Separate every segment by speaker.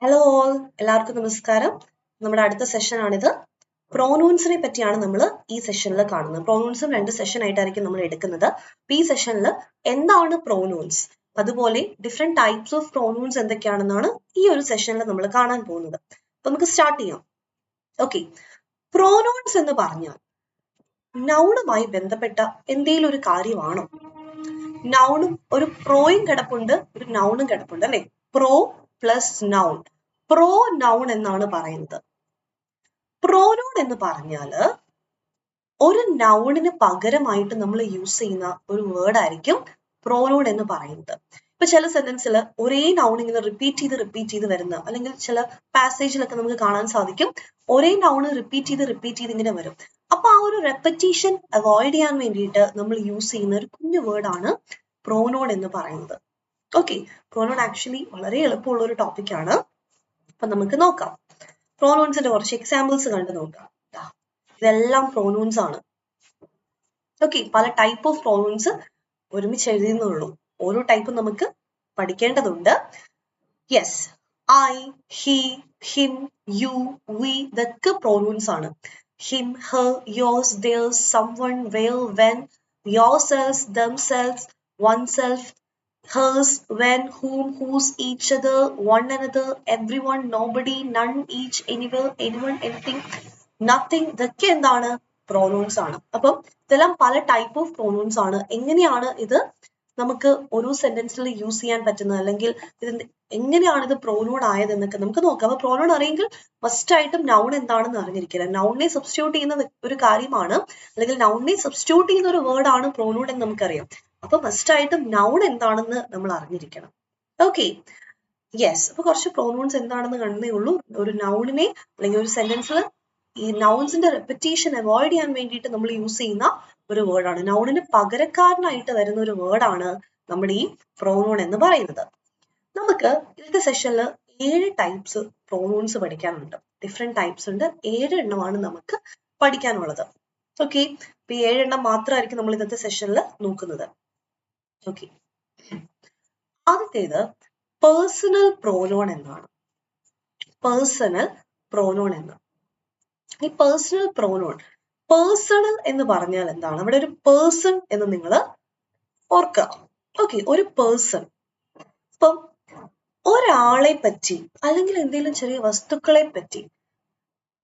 Speaker 1: Hello all, എല്ലാവർക്കും നമസ്കാരം. നമ്മുടെ അടുത്ത സെഷൻ ആണിത്. പ്രോനൗൺസിനെ പറ്റിയാണ് നമ്മൾ ഈ സെഷനിൽ കാണുന്നത്. പ്രോനൗൺസും 2 സെഷൻ ആയിട്ടായിരിക്കും നമ്മൾ എടുക്കുന്നത്. ഈ സെഷനിൽ എന്താണ് പ്രോനൗൺസ്, അതുപോലെ ഡിഫറെന്റ് ടൈപ്സ് ഓഫ് പ്രോനൗൺസ് എന്തൊക്കെയാണെന്നാണ് ഈ ഒരു സെഷനിൽ നമ്മൾ കാണാൻ പോകുന്നത്. അപ്പൊ നമുക്ക് സ്റ്റാർട്ട് ചെയ്യാം. ഓക്കെ, പ്രോനൗൺസ് എന്ന് പറഞ്ഞാൽ നൗണുമായി ബന്ധപ്പെട്ട എന്തെങ്കിലും ഒരു കാര്യമാണോ? നൗണും ഒരു പ്രോയും കിടപ്പുണ്ട്, ഒരു നൗണും കിടപ്പുണ്ട് അല്ലെ? Pro plus noun, pro noun എന്നാണ് പറയുന്നത്. പ്രോനൗൺ എന്ന് പറഞ്ഞാല് ഒരു നൗണിന് പകരമായിട്ട് നമ്മൾ യൂസ് ചെയ്യുന്ന ഒരു വേർഡ് ആയിരിക്കും പ്രോനൗൺ എന്ന് പറയുന്നത്. ഇപ്പൊ ചില സെന്റൻസിൽ ഒരേ നൗൺ ഇങ്ങനെ റിപ്പീറ്റ് ചെയ്ത് വരുന്ന, അല്ലെങ്കിൽ ചില പാസേജിലൊക്കെ നമുക്ക് കാണാൻ സാധിക്കും ഒരേ നൗൺ റിപ്പീറ്റ് ചെയ്ത് ഇങ്ങനെ വരും. അപ്പൊ ആ ഒരു റെപ്പറ്റീഷൻ അവോയ്ഡ് ചെയ്യാൻ വേണ്ടിയിട്ട് നമ്മൾ യൂസ് ചെയ്യുന്ന ഒരു കുഞ്ഞു വേർഡാണ് പ്രോനൗൺ എന്ന് പറയുന്നത്. ഓക്കെ, പ്രോനൗൺ ആക്ച്വലി വളരെ എളുപ്പമുള്ള ഒരു ടോപ്പിക്കാണ്. അപ്പൊ നമുക്ക് നോക്കാം. പ്രോനൗൺസിന്റെ കുറച്ച് എക്സാമ്പിൾസ് കണ്ടു നോക്കാം. ഇതെല്ലാം പ്രോനൗൺസ് ആണ്. ഓക്കെ, പല ടൈപ്പ് ഓഫ് പ്രോനൗൺസ് ഒരുമിച്ച് എഴുതുന്നുള്ളൂ. ഓരോ ടൈപ്പും നമുക്ക് പഠിക്കേണ്ടതുണ്ട്. Yes, I, he, him, you, we ഇതൊക്കെ പ്രോനൗൺസ് ആണ്. Him, her, yours, theirs, someone, where, when, yourselves, themselves, oneself, hers, when, whom, whose, each other, one another, everyone, nobody, none, each, anywhere, anyone, anything, nothing ഇതൊക്കെ എന്താണ്? Pronouns ആണ്. അപ്പം ഇതെല്ലാം പല type of pronouns ആണ്. എങ്ങനെയാണ് ഇത് നമുക്ക് ഒരു സെന്റൻസിൽ യൂസ് ചെയ്യാൻ പറ്റുന്നത്, അല്ലെങ്കിൽ ഇത് എങ്ങനെയാണ് ഇത് പ്രോനൗൺ ആയത് എന്നൊക്കെ നമുക്ക് നോക്കാം. അപ്പൊ പ്രോനൗൺ അറിയെങ്കിൽ മസ്റ്റ് ആയിട്ടും നൗൺ എന്താണെന്ന് അറിഞ്ഞിരിക്കണം. നൗണിനെ സബ്സ്റ്റിറ്റ്യൂട്ട് ചെയ്യുന്ന ഒരു കാര്യമാണ്, അല്ലെങ്കിൽ നൗണിനെ സബ്സ്റ്റിറ്റ്യൂട്ട് ചെയ്യുന്ന ഒരു വേർഡ് ആണ് പ്രോനൗൺ എന്ന് നമുക്കറിയാം. അപ്പൊ മസ്റ്റ് ആയിട്ടും നൗൺ എന്താണെന്ന് നമ്മൾ അറിഞ്ഞിരിക്കണം. Okay, yes. അപ്പൊ കുറച്ച് പ്രോനൗൺസ് എന്താണെന്ന് കണ്ടേ ഉള്ളൂ. ഒരു നൗണിനെ അല്ലെങ്കിൽ ഒരു സെന്റൻസിൽ ഈ നൗൺസിന്റെ റെപ്പറ്റീഷൻ അവോയ്ഡ് ചെയ്യാൻ വേണ്ടിയിട്ട് നമ്മൾ യൂസ് ചെയ്യുന്ന ഒരു വേർഡാണ്. നൗണിന് പകരക്കാരനായിട്ട് വരുന്ന ഒരു വേർഡാണ് നമ്മുടെ ഈ പ്രോനൗൺ എന്ന് പറയുന്നത്. നമുക്ക് ഇന്നത്തെ സെഷനിൽ 7 ടൈപ്സ് പ്രോനൗൺസ് പഠിക്കാനുണ്ട്. ഡിഫറെന്റ് ടൈപ്സ് ഉണ്ട്. 7 എണ്ണമാണ് നമുക്ക് പഠിക്കാനുള്ളത്. ഓക്കെ, അപ്പൊ 7 എണ്ണം മാത്രമായിരിക്കും നമ്മൾ ഇന്നത്തെ സെഷനിൽ നോക്കുന്നത്. ഓക്കെ, ആദ്യത്തേത് പേഴ്സണൽ പ്രോനൗൺ എന്നാണ്. പേഴ്സണൽ പ്രോനൗൺ എന്ന്, ഈ പേഴ്സണൽ പ്രോനൗൺ, പേഴ്സണൽ എന്ന് പറഞ്ഞാൽ എന്താണ്? അവിടെ ഒരു പേഴ്സൺ എന്ന് നിങ്ങൾ ഓർക്കുക. ഓക്കെ, ഒരു പേഴ്സൺ. ഇപ്പം ഒരാളെ പറ്റി അല്ലെങ്കിൽ എന്തെങ്കിലും ചെറിയ വസ്തുക്കളെ പറ്റി,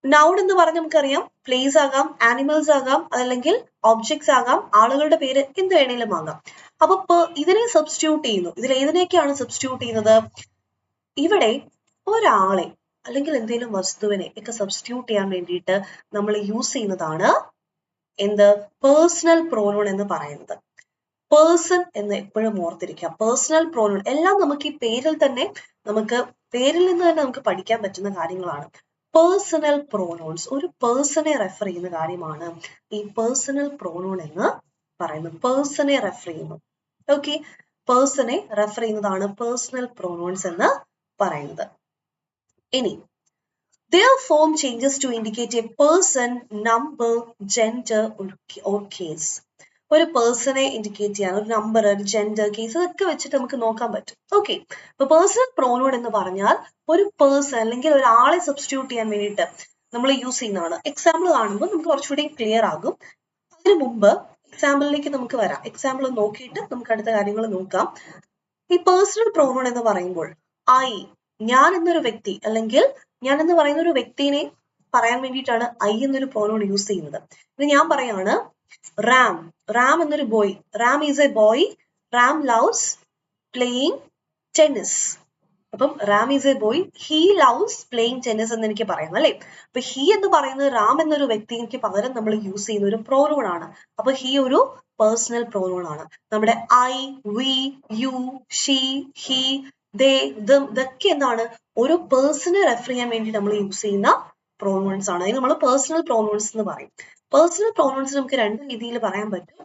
Speaker 1: നൗൺ എന്ന് പറഞ്ഞാൽ നമുക്കറിയാം പ്ലേസ് ആകാം, ആനിമൽസ് ആകാം, അതല്ലെങ്കിൽ ഒബ്ജക്ട്സ് ആകാം, ആളുകളുടെ പേര് എന്ത് വേണേലും ആകാം. അപ്പൊ ഇതിനെ സബ്സ്റ്റിറ്റ്യൂട്ട് ചെയ്യുന്നു. ഇതിൽ ഏതിനേക്കാണ് സബ്സ്റ്റിറ്റ്യൂട്ട് ചെയ്യുന്നത്? ഇവിടെ ഒരാളെ അല്ലെങ്കിൽ എന്തെങ്കിലും വസ്തുവിനെ ഒക്കെ സബ്സ്റ്റിറ്റ്യൂട്ട് ചെയ്യാൻ വേണ്ടിയിട്ട് നമ്മൾ യൂസ് ചെയ്യുന്നതാണ് എന്ത്? പേഴ്സണൽ പ്രോനൗൺ എന്ന് പറയുന്നത്. പേഴ്സൺ എന്ന് എപ്പോഴും ഓർത്തിരിക്കുക. പേഴ്സണൽ പ്രോനൗൺ എല്ലാം നമുക്ക് ഈ പേരിൽ തന്നെ, പേരിൽ നിന്ന് തന്നെ നമുക്ക് പഠിക്കാൻ പറ്റുന്ന കാര്യങ്ങളാണ്. പേഴ്സണൽ പ്രോനൗൺസ് ഒരു പേഴ്സണെ റെഫർ ചെയ്യുന്ന കാര്യമാണ് ഈ പേഴ്സണൽ പ്രോനൗൺ എന്ന് പറയുന്നത്. പേഴ്സണെ റെഫർ ചെയ്യുന്നു. ഓക്കെ, പേഴ്സണെ റെഫർ ചെയ്യുന്നതാണ് പേഴ്സണൽ പ്രോനൗൺസ് എന്ന് പറയുന്നത്. ഇനി their form changes to indicate a person, number, gender or case. ഒരു പേഴ്സണെ ഇൻഡിക്കേറ്റ് ചെയ്യാൻ ഒരു നമ്പർ, ഒരു ജെൻഡർ, കേസ് ഇതൊക്കെ വെച്ചിട്ട് നമുക്ക് നോക്കാൻ പറ്റും. ഓക്കെ, അപ്പൊ പേഴ്സണൽ പ്രോനൗൺ എന്ന് പറഞ്ഞാൽ ഒരു പേഴ്സൺ അല്ലെങ്കിൽ ഒരാളെ സബ്സ്റ്റിറ്റ്യൂട്ട് ചെയ്യാൻ വേണ്ടിയിട്ട് നമ്മൾ യൂസ് ചെയ്യുന്നതാണ്. എക്സാമ്പിൾ കാണുമ്പോൾ നമുക്ക് കുറച്ചുകൂടി ക്ലിയർ ആകും. അതിനു മുമ്പ് എക്സാമ്പിളിലേക്ക് നമുക്ക് വരാം. എക്സാമ്പിൾ നോക്കിയിട്ട് നമുക്ക് അടുത്ത കാര്യങ്ങൾ നോക്കാം. ഈ പേഴ്സണൽ പ്രോനൗൺ എന്ന് പറയുമ്പോൾ ഐ, ഞാൻ എന്നൊരു വ്യക്തി, അല്ലെങ്കിൽ ഞാൻ എന്ന് പറയുന്ന ഒരു വ്യക്തിനെ പറയാൻ വേണ്ടിയിട്ടാണ് ഐ എന്നൊരു പ്രോനൗൺ യൂസ് ചെയ്യുന്നത്. ഇത് ഞാൻ പറയാണ് റാം, റാം എന്നൊരു boy, Ram is a boy, Ram loves playing tennis. അപ്പം Ram is a boy, he loves playing tennis എന്ന് എനിക്ക് പറയാം അല്ലെ. അപ്പൊ ഹി എന്ന് പറയുന്നത് റാം എന്നൊരു വ്യക്തിക്ക് പകരം നമ്മൾ യൂസ് ചെയ്യുന്ന ഒരു പ്രോനൗൺ ആണ്. അപ്പൊ ഹി ഒരു പേഴ്സണൽ പ്രോനൗൺ ആണ്. നമ്മുടെ I, we, you, she, he, they, them ഇതൊക്കെ എന്താണ്? ഒരു പേഴ്സണെ റെഫർ ചെയ്യാൻ വേണ്ടി നമ്മൾ യൂസ് ചെയ്യുന്ന പ്രോനൗൺസ് ആണ്. അതിന് നമ്മൾ പേഴ്സണൽ പ്രോനൗൺസ് എന്ന് പറയും. പേഴ്സണൽ പ്രോനൗൺസ് നമുക്ക് 2 രീതിയിൽ പറയാൻ പറ്റും.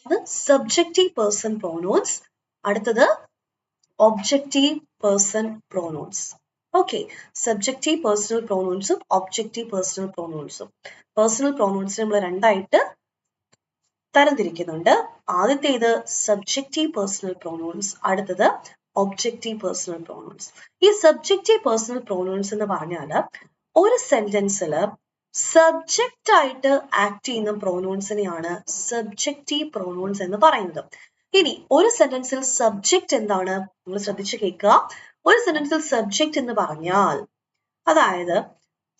Speaker 1: അത് സബ്ജക്റ്റീവ് പേഴ്സൺ പ്രോനൗൺസ്, അടുത്തത് objective person pronouns. Okay, subjective personal പ്രോനൗൺസും ഒബ്ജക്റ്റീവ് പേഴ്സണൽ പ്രോനൗൺസും. പേഴ്സണൽ പ്രോനൗൺസിനെ നമ്മൾ 2 ആയിട്ട് തരംതിരിക്കുന്നുണ്ട്. ആദ്യത്തേത് സബ്ജക്റ്റീവ് പേഴ്സണൽ പ്രോനൗൺസ്, അടുത്തത് ഒബ്ജക്റ്റീവ് പേഴ്സണൽ പ്രോനൗൺസ്. ഈ സബ്ജക്റ്റീവ് പേഴ്സണൽ പ്രോനൗൺസ് എന്ന് പറഞ്ഞാൽ ഒരു സെന്റൻസിൽ സബ്ജക്റ്റ് ആയിട്ട് ആക്ട് ചെയ്യുന്ന പ്രോനൗൺസിനെയാണ് സബ്ജക്റ്റീവ് പ്രോനൗൺസ് എന്ന് പറയുന്നത്. ഇനി ഒരു സെന്റൻസിൽ സബ്ജക്റ്റ് എന്താണ് നമ്മൾ ശ്രദ്ധിച്ചു കേൾക്കുക. ഒരു സെന്റൻസിൽ സബ്ജക്റ്റ് എന്ന് പറഞ്ഞാൽ, അതായത്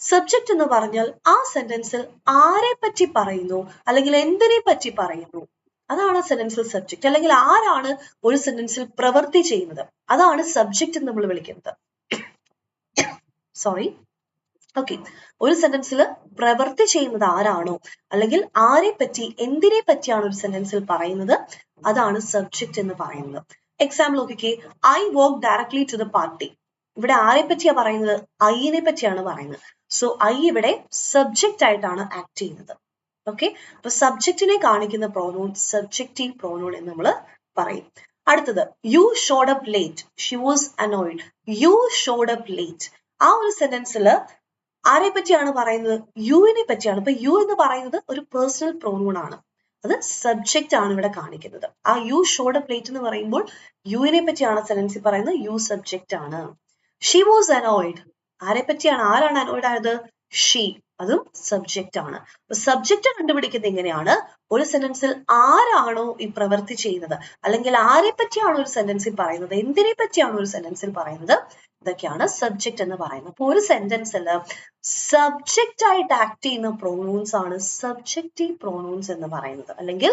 Speaker 1: സബ്ജക്റ്റ് എന്ന് പറഞ്ഞാൽ ആ സെന്റൻസിൽ ആരെ പറ്റി പറയുന്നു അല്ലെങ്കിൽ എന്തിനെ പറ്റി പറയുന്നു, അതാണ് സെന്റൻസിൽ സബ്ജക്റ്റ്. അല്ലെങ്കിൽ ആരാണ് ഒരു സെന്റൻസിൽ പ്രവൃത്തി ചെയ്യുന്നത്, അതാണ് സബ്ജക്റ്റ് എന്ന് നമ്മൾ വിളിക്കുന്നത്. സോറി ഓക്കെ, ഒരു സെന്റൻസിൽ പ്രവൃത്തി ചെയ്യുന്നത് ആരാണോ അല്ലെങ്കിൽ ആരെ പറ്റി എന്തിനെ പറ്റിയാണ് ഒരു സെന്റൻസിൽ പറയുന്നത്, അതാണ് സബ്ജക്റ്റ് എന്ന് പറയുന്നത്. എക്സാമ്പിൾ നോക്കിക്കേ, I walk directly to the party. ഇവിടെ ആരെ പറ്റിയാ പറയുന്നത്, ഐനെ പറ്റിയാണ് പറയുന്നത്. സോ ഐ ഇവിടെ സബ്ജക്റ്റ് ആയിട്ടാണ് ആക്ട് ചെയ്യുന്നത്. ഓക്കെ, അപ്പൊ സബ്ജക്റ്റിനെ കാണിക്കുന്ന പ്രോനൗൺ സബ്ജക്റ്റീവ് പ്രോനൗൺ എന്ന് നമ്മൾ പറയും. അടുത്തത്, you showed up late, she was annoyed. You showed up late, ആ ഒരു സെന്റൻസിൽ ആരെ പറ്റിയാണ് പറയുന്നത്, യുവിനെ പറ്റിയാണ്. അപ്പൊ യു എന്ന് പറയുന്നത് ഒരു പേഴ്സണൽ പ്രോനൗൺ ആണ്, അത് സബ്ജക്റ്റ് ആണ് ഇവിടെ കാണിക്കുന്നത്. ആ യു ഷോഡ് അപ്പ് ലേറ്റ് എന്ന് പറയുമ്പോൾ യുവിനെ പറ്റിയാണ് സെന്റൻസിൽ പറയുന്നത്, യു സബ്ജക്റ്റ് ആണ്. ഷി വാസ് അനോയ്ഡ്, ആരെ പറ്റിയാണ്, ആരാണ് അനോയ്ഡ് ആയത്, ഷീ, അതും സബ്ജക്റ്റ് ആണ്. അപ്പൊ സബ്ജക്റ്റ് കണ്ടുപിടിക്കുന്നത് എങ്ങനെയാണ്, ഒരു സെന്റൻസിൽ ആരാണോ ഈ പ്രവൃത്തി ചെയ്യുന്നത് അല്ലെങ്കിൽ ആരെ പറ്റിയാണോ ഒരു സെന്റൻസിൽ പറയുന്നത്, എന്തിനെ പറ്റിയാണോ ഒരു സെന്റൻസിൽ പറയുന്നത്, ഇതൊക്കെയാണ് സബ്ജക്റ്റ് എന്ന് പറയുന്നത്. അപ്പൊ ഒരു സെന്റൻസിൽ സബ്ജക്റ്റ് ആയിട്ട് ആക്ട് ചെയ്യുന്ന പ്രോനൗൺസ് ആണ് സബ്ജക്റ്റീവ് പ്രോനൗൺസ് എന്ന് പറയുന്നത്, അല്ലെങ്കിൽ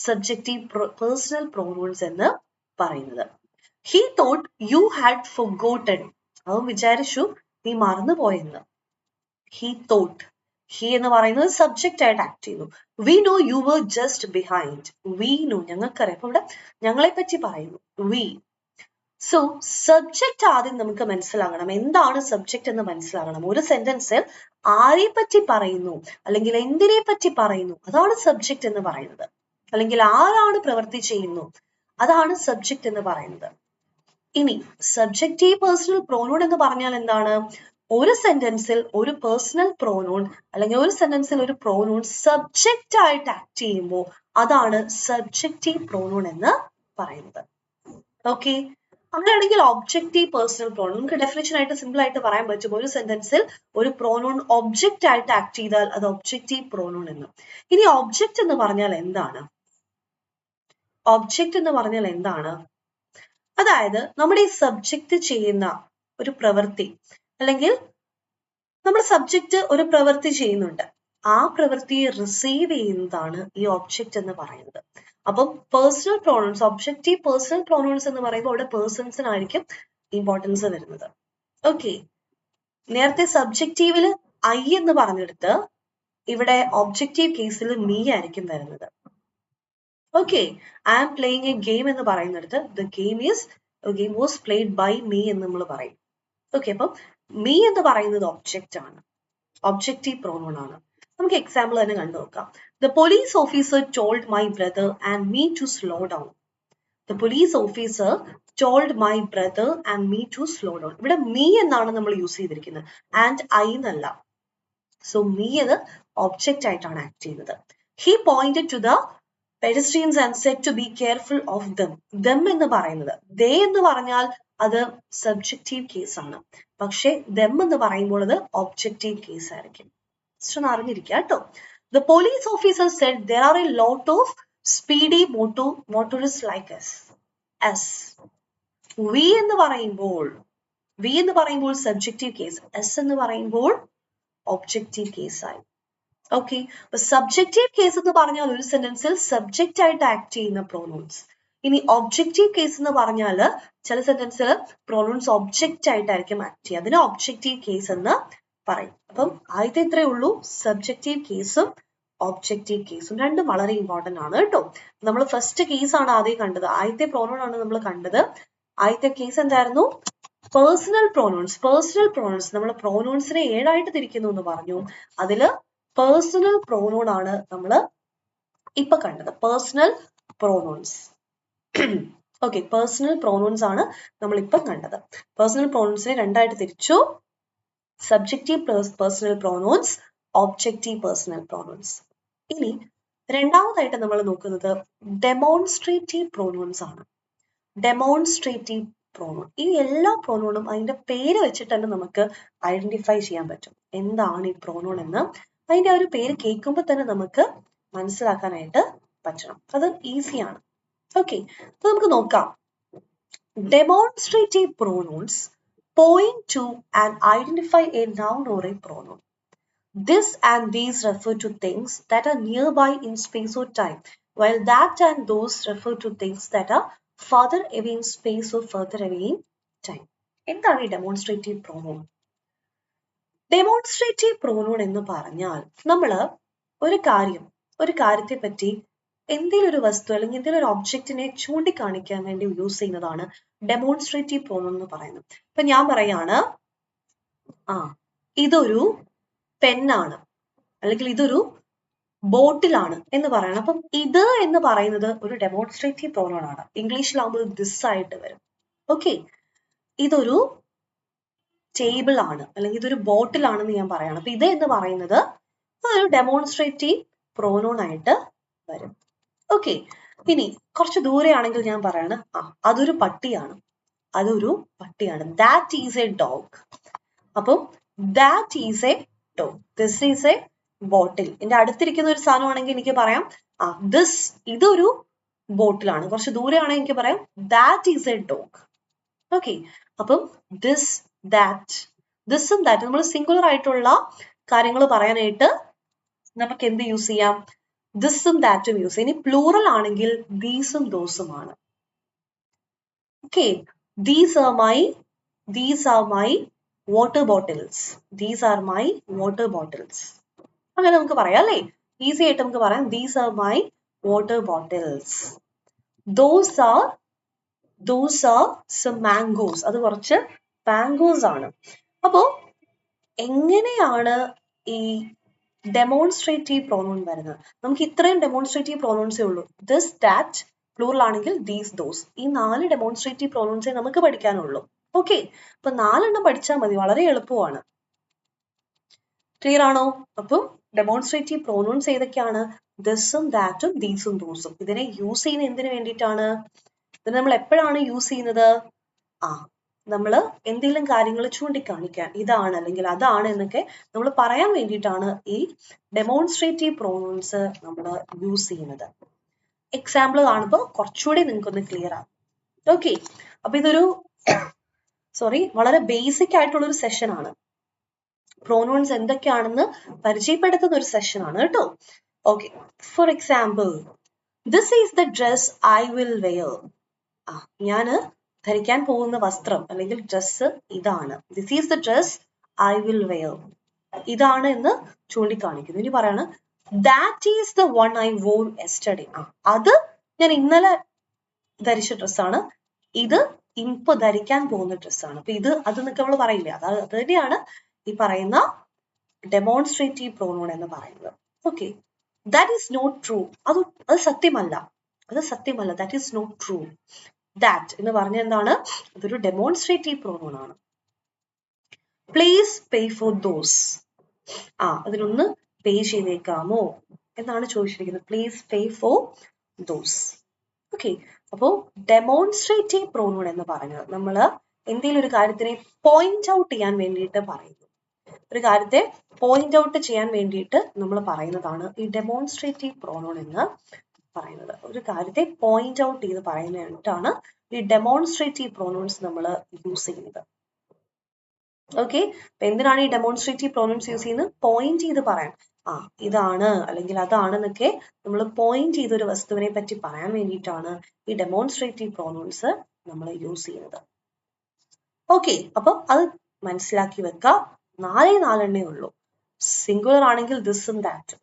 Speaker 1: സബ്ജക്റ്റീവ് പേഴ്സണൽ പ്രോനൗൺസ് എന്ന് പറയുന്നത്. He thought you had forgotten, അവൻ വിചാരിച്ചു നീ മറന്നുപോയെന്ന്. ഹി തോട്ട്, ഹി എന്ന് പറയുന്നത് സബ്ജക്റ്റ് ആയിട്ട് ആക്ട് ചെയ്യുന്നു. We know you were just behind, we know, ഞങ്ങൾക്കറിയാം. അപ്പൊ ഇവിടെ ഞങ്ങളെ പറ്റി പറയുന്നു, വി. സോ സബ്ജക്റ്റ് ആദ്യം നമുക്ക് മനസ്സിലാകണം, എന്താണ് സബ്ജക്റ്റ് എന്ന് മനസ്സിലാകണം. ഒരു സെന്റൻസിൽ ആരെ പറ്റി പറയുന്നു അല്ലെങ്കിൽ എന്തിനെ പറ്റി പറയുന്നു, അതാണ് സബ്ജക്റ്റ് എന്ന് പറയുന്നത്. അല്ലെങ്കിൽ ആരാണ് പ്രവൃത്തി ചെയ്യുന്നു, അതാണ് സബ്ജക്റ്റ് എന്ന് പറയുന്നത്. ഇനി സബ്ജക്റ്റീവ് പേഴ്സണൽ പ്രോനൗൺ എന്ന് പറഞ്ഞാൽ എന്താണ്, ഒരു സെന്റൻസിൽ ഒരു പേഴ്സണൽ പ്രോനൗൺ അല്ലെങ്കിൽ ഒരു സെന്റൻസിൽ ഒരു പ്രോനൗൺ സബ്ജക്റ്റ് ആയിട്ട് ആക്ട് ചെയ്യുമ്പോൾ അതാണ് സബ്ജക്റ്റീവ് പ്രോനൗൺ എന്ന് പറയുന്നത്. ഓക്കെ, അങ്ങനെയാണെങ്കിൽ ഒബ്ജക്റ്റീവ് പേഴ്സണൽ പ്രോനൗൺ നമുക്ക് ഡെഫിനിഷൻ ആയിട്ട് സിമ്പിൾ ആയിട്ട് പറയാൻ പറ്റും. ഒരു സെന്റൻസിൽ ഒരു പ്രോനൗൺ ഒബ്ജക്റ്റ് ആയിട്ട് ആക്ട് ചെയ്താൽ അത് ഒബ്ജക്റ്റീവ് പ്രോനൗൺ എന്ന്. ഇനി ഒബ്ജക്റ്റ് എന്ന് പറഞ്ഞാൽ എന്താണ്, ഒബ്ജക്റ്റ് എന്ന് പറഞ്ഞാൽ എന്താണ്, അതായത് നമ്മുടെ ഈ സബ്ജക്റ്റ് ചെയ്യുന്ന ഒരു പ്രവൃത്തി അല്ലെങ്കിൽ നമ്മുടെ സബ്ജക്റ്റ് ഒരു പ്രവൃത്തി ചെയ്യുന്നുണ്ട്, ആ പ്രവൃത്തിയെ റിസീവ് ചെയ്യുന്നതാണ് ഈ ഒബ്ജക്റ്റ് എന്ന് പറയുന്നത്. അപ്പം personal pronouns, objective personal pronouns എന്ന് പറയുമ്പോൾ അവിടെ പേഴ്സൺസിനായിരിക്കും ഇമ്പോർട്ടൻസ് വരുന്നത്. ഓക്കെ, നേരത്തെ സബ്ജക്റ്റീവില് ഐ എന്ന് പറഞ്ഞെടുത്ത് ഇവിടെ ഒബ്ജക്റ്റീവ് കേസിൽ മീ ആയിരിക്കും വരുന്നത്. Okay, I am playing a game എന്ന് പറയുന്നിടത്ത് the game was played by me എന്ന് നമ്മൾ പറയും. ഓക്കെ, അപ്പം മീ എന്ന് പറയുന്നത് ഒബ്ജക്റ്റ് ആണ്, ഒബ്ജക്റ്റീവ് പ്രോനൗൺ ആണ്. നമുക്ക് എക്സാമ്പിൾ തന്നെ കണ്ടു നോക്കാം. The police officer told my brother and me to slow down. The police officer told my brother and me to slow down. ഇവിടെ മീ എന്നാണ് നമ്മൾ യൂസ് ചെയ്തിരിക്കുന്നത്, ആൻഡ് ഐ എന്നല്ല. സോ മീ അത് ഒബ്ജക്റ്റ് ആയിട്ടാണ് ആക്ട് ചെയ്യുന്നത്. He pointed to the pedestrians and said to be careful of them. them എന്ന് പറയുന്നത്, they എന്ന് പറഞ്ഞാൽ അത് സബ്ജക്റ്റീവ് കേസ് ആണ്, പക്ഷെ them എന്ന് പറയുമ്പോൾ അത് ഒബ്ജക്റ്റീവ് കേസ് ആയിരിക്കും. ഒന്ന് അറിഞ്ഞിരിക്കുക കേട്ടോ. The police officer said there are a lot of speedy motorists like us. we എന്ന് പറയുമ്പോൾ സബ്ജക്റ്റീവ് കേസ്, s എന്ന് പറയുമ്പോൾ ഒബ്ജക്റ്റീവ് കേസ് ആയി. ഓക്കെ, അപ്പൊ സബ്ജക്റ്റീവ് കേസ് എന്ന് പറഞ്ഞാൽ ഒരു സെന്റൻസിൽ സബ്ജക്റ്റ് ആയിട്ട് ആക്ട് ചെയ്യുന്ന പ്രോനൗൺസ്. ഇനി ഒബ്ജക്റ്റീവ് കേസ് എന്ന് പറഞ്ഞാൽ ചില സെന്റൻസിൽ പ്രോനൗൺസ് ഒബ്ജക്റ്റ് ആയിട്ടായിരിക്കും ആക്ട് ചെയ്യുക, അതിന് ഒബ്ജക്റ്റീവ് കേസ് എന്ന് പറയും. അപ്പം ആദ്യത്തെ ഇത്രയേ ഉള്ളൂ, സബ്ജക്റ്റീവ് കേസും ഒബ്ജക്റ്റീവ് കേസും രണ്ടും വളരെ ഇമ്പോർട്ടന്റ് ആണ് കേട്ടോ. നമ്മൾ ഫസ്റ്റ് കേസ് ആണ് ആദ്യം കണ്ടത്, ആദ്യത്തെ പ്രോനൗൺ ആണ് നമ്മൾ കണ്ടത്. ആദ്യത്തെ കേസ് എന്തായിരുന്നു, പേഴ്സണൽ പ്രോനൗൺസ്. നമ്മൾ പ്രോനൗൺസിനെ 7 തിരിക്കുന്നു എന്ന് പറഞ്ഞു, അതില് പേഴ്സണൽ പ്രോനൗൺ ആണ് നമ്മൾ ഇപ്പൊ കണ്ടത്, personal pronouns. Okay, personal pronouns ആണ് നമ്മൾ ഇപ്പൊ കണ്ടത്. പേഴ്സണൽ പ്രോനൗൺസിനെ 2 തിരിച്ചു, subjective personal pronouns, objective personal pronouns. ഇനി രണ്ടാമതായിട്ട് നമ്മൾ നോക്കുന്നത് ഡെമോൺസ്ട്രേറ്റീവ് പ്രോനൗൺസ് ആണ്. Demonstrative pronoun. ഈ എല്ലാ pronoun അതിന്റെ പേര് വെച്ചിട്ട് തന്നെ നമുക്ക് ഐഡന്റിഫൈ ചെയ്യാൻ പറ്റും എന്താണ് ഈ pronoun എന്ന്. അതിന്റെ ഒരു പേര് കേൾക്കുമ്പോൾ തന്നെ നമുക്ക് മനസ്സിലാക്കാനായിട്ട് പറ്റണം. അത് ഈസിയാണ്. ഓക്കെ, അപ്പൊ നമുക്ക് നോക്കാം. Demonstrative pronouns point to and identify a noun or a pronoun. This and these refer to things that are nearby in space or time, while that and those refer to things that are further away in space or further away in time. എന്താണ് ഈ demonstrative pronoun? Demonstrative pronoun എന്ന് പറഞ്ഞാൽ നമ്മൾ ഒരു കാര്യത്തെ പറ്റി എന്തെങ്കിലും ഒരു വസ്തു അല്ലെങ്കിൽ എന്തെങ്കിലും ഒരു ഒബ്ജക്റ്റിനെ ചൂണ്ടിക്കാണിക്കാൻ വേണ്ടി യൂസ് ചെയ്യുന്നതാണ് ഡെമോൺസ്ട്രേറ്റീവ് പ്രോനൗൺ എന്ന് പറയുന്നത്. ഇപ്പൊ ഞാൻ പറയാണ്, ഇതൊരു പെന്നാണ് അല്ലെങ്കിൽ ഇതൊരു ബോട്ടിലാണ് എന്ന് പറയണം. അപ്പം ഇത് എന്ന് പറയുന്നത് ഒരു ഡെമോൺസ്ട്രേറ്റീവ് പ്രോനൗൺ ആണ്. ഇംഗ്ലീഷിലാകുമ്പോൾ ദിസ് ആയിട്ട് വരും. ഓക്കെ, ഇതൊരു ടേബിൾ ആണ് അല്ലെങ്കിൽ ഇതൊരു ബോട്ടിലാണെന്ന് ഞാൻ പറയണം. അപ്പൊ ഇത് എന്ന് പറയുന്നത് ഒരു ഡെമോൺസ്ട്രേറ്റീവ് പ്രോനൗൺ ആയിട്ട് വരും. ഓക്കെ, ഇനി കുറച്ച് ദൂരെ ആണെങ്കിൽ ഞാൻ പറയാണ്, അതൊരു പട്ടിയാണ്. That is a dog. അപ്പം that is a dog, this is a bottle. എന്റെ അടുത്തിരിക്കുന്ന ഒരു സാധനമാണെങ്കിൽ എനിക്ക് പറയാം ദിസ് ഇതൊരു ബോട്ടിലാണ്. കുറച്ച് ദൂരെ ആണെങ്കിൽ എനിക്ക് പറയാം that is a dog. Okay, അപ്പം ദിസ് ദാറ്റ്, ദിസും ദാറ്റ് നമ്മൾ സിംഗുലർ ആയിട്ടുള്ള കാര്യങ്ങൾ പറയാനായിട്ട് നമുക്ക് എന്ത് യൂസ് ചെയ്യാം? ദിസും ദാറ്റും യൂസ് ചെയ്യാം. ഇനി പ്ലൂറൽ ആണെങ്കിൽ ദീസും ദോസുമാണ്. Okay, these are my water bottles. These are my water bottles. അങ്ങനെ നമുക്ക് പറയാം അല്ലേ? ഈസി ആയിട്ട് നമുക്ക് പറയാം these are my water bottles. Those are some mangoes. അത് കുറച്ച് മാംഗോസ് ആണ്. അപ്പോ എങ്ങനെയാണ് ഈ ഡെമോൺസ്ട്രേറ്റീവ് പ്രോനൗൺ വരുന്നത്? നമുക്ക് ഇത്രയും ഡെമോൺസ്ട്രേറ്റീവ് പ്രോനൗൺസേ ഉള്ളൂ. ദിസ്, ദാറ്റ്, പ്ലൂറൽ ആണെങ്കിൽ ദീസ്, ദോസ്. ഈ 4 ഡെമോൺസ്ട്രേറ്റീവ് പ്രോനൗൺസേ നമുക്ക് പഠിക്കാനുള്ളൂ. ഓക്കെ, അപ്പൊ 4 എണ്ണം പഠിച്ചാൽ മതി, വളരെ എളുപ്പമാണ്. ക്ലിയർ ആണോ? അപ്പം ഡെമോൺസ്ട്രേറ്റീവ് പ്രോനൗൺസ് ഏതൊക്കെയാണ്? ദിസും ദാറ്റും ദീസും ദോസും. ഇതിനെ യൂസ് ചെയ്യുന്നത് എന്തിനു വേണ്ടിയിട്ടാണ്? ഇതിന് നമ്മൾ എപ്പോഴാണ് യൂസ് ചെയ്യുന്നത്? നമ്മൾ എന്തെങ്കിലും കാര്യങ്ങൾ ചൂണ്ടിക്കാണിക്കാൻ, ഇതാണ് അല്ലെങ്കിൽ അതാണ് എന്നൊക്കെ നമ്മൾ പറയാൻ വേണ്ടിയിട്ടാണ് ഈ ഡെമോൺസ്ട്രേറ്റീവ് പ്രോനൗൺസ് നമ്മൾ യൂസ് ചെയ്യുന്നത്. എക്സാമ്പിൾ കാണുമ്പോൾ കുറച്ചുകൂടി നിങ്ങൾക്കൊന്ന് ക്ലിയർ ആകും. ഓക്കെ, അപ്പൊ ഇതൊരു വളരെ ബേസിക് ആയിട്ടുള്ള ഒരു സെഷൻ ആണ്. പ്രോനൗൺസ് എന്തൊക്കെയാണെന്ന് പരിചയപ്പെടുത്തുന്ന ഒരു സെഷൻ ആണ് കേട്ടോ. Okay, for example, this is the dress I will wear. ഞാന് ധരിക്കാൻ പോകുന്ന വസ്ത്രം അല്ലെങ്കിൽ ഡ്രസ് ഇതാണ്. This is the dress I will wear. ഇതാണ് എന്ന് ചൂണ്ടിക്കാണിക്കുന്നു. ഇനി പറയാണ് that is the one I wore yesterday. അത് ഞാൻ ഇന്നലെ ധരിച്ച ഡ്രസ്സാണ്. ഇത് ഇപ്പൊ ധരിക്കാൻ പോകുന്ന ഡ്രസ്സാണ്. അപ്പൊ ഇത് അത് എന്നൊക്കെ നമ്മൾ പറയില്ല. അത് തന്നെയാണ് ഈ പറയുന്ന ഡെമോൺസ്ട്രേറ്റീവ് പ്രോനൗൺ എന്ന് പറയുന്നത്. Okay, that is not true. അത് സത്യമല്ല. That is not true. That എന്ന് പറഞ്ഞ എന്താണ്? അതൊരു ഡെമോൺസ്ട്രേറ്റീവ് പ്രോനൗൺ ആണ്. Please pay for those. അതിനൊന്ന് പേ ചെയ്തേക്കാമോ എന്നാണ് ചോദിച്ചിരിക്കുന്നത്. Please pay for those. Okay, അപ്പോ ഡെമോൺസ്ട്രേറ്റീവ് പ്രോനൗൺ എന്ന് പറഞ്ഞത് നമ്മൾ എന്തെങ്കിലും ഒരു കാര്യത്തിനെ പോയിന്റ് ഔട്ട് ചെയ്യാൻ വേണ്ടിയിട്ട് പറയുന്നു. ഒരു കാര്യത്തെ പോയിന്റ് ഔട്ട് ചെയ്യാൻ വേണ്ടിയിട്ട് നമ്മൾ പറയുന്നതാണ് ഈ ഡെമോൺസ്ട്രേറ്റീവ് പ്രോനൗൺ എന്ന് പറയുന്നത്. ഒരു കാര്യത്തെ പോയിന്റ് ഔട്ട് ചെയ്ത് പറയുന്നതായിട്ടാണ് ഈ ഡെമോൺസ്ട്രേറ്റീവ് പ്രോനൗൺസ് നമ്മൾ യൂസ് ചെയ്യുന്നത്. ഓക്കെ, അപ്പൊ എന്തിനാണ് ഈ ഡെമോൺസ്ട്രേറ്റീവ് പ്രോനൗൺസ് യൂസ് ചെയ്യുന്നത്? പോയിന്റ് ചെയ്ത് പറയാൻ. ഇതാണ് അല്ലെങ്കിൽ അതാണെന്നൊക്കെ നമ്മൾ പോയിന്റ് ചെയ്ത ഒരു വസ്തുവിനെ പറ്റി പറയാൻ വേണ്ടിയിട്ടാണ് ഈ ഡെമോൺസ്ട്രേറ്റീവ് പ്രോനൗൺസ് നമ്മൾ യൂസ് ചെയ്യുന്നത്. ഓക്കെ, അപ്പൊ അത് മനസ്സിലാക്കി വെക്കുക. 4 എണ്ണേ ഉള്ളൂ. സിംഗുലർ ആണെങ്കിൽ ദിസും ദാറ്റും,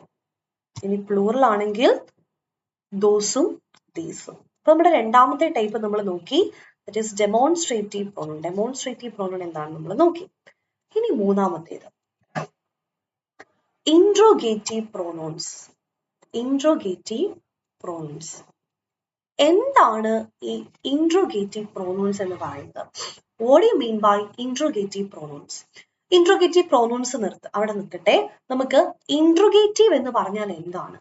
Speaker 1: ഇനി പ്ലൂറൽ ആണെങ്കിൽ ദോസും ദീസും. അപ്പൊ നമ്മുടെ രണ്ടാമത്തെ ടൈപ്പ് നമ്മൾ നോക്കി, that is demonstrative pronoun. Demonstrative pronoun എന്താണ് നമ്മൾ നോക്കി. ഇനി മൂന്നാമത്തേത് ഇൻട്രോഗേറ്റീവ് പ്രോനൗൺസ്. എന്താണ് ഈ ഇൻട്രോഗേറ്റീവ് പ്രോനൗൺസ് എന്ന് പറയുന്നത്? What you mean by interrogative pronouns? Interrogative pronouns അവിടെ നിൽക്കട്ടെ. നമുക്ക് ഇൻട്രോഗേറ്റീവ് എന്ന് പറഞ്ഞാൽ എന്താണ്?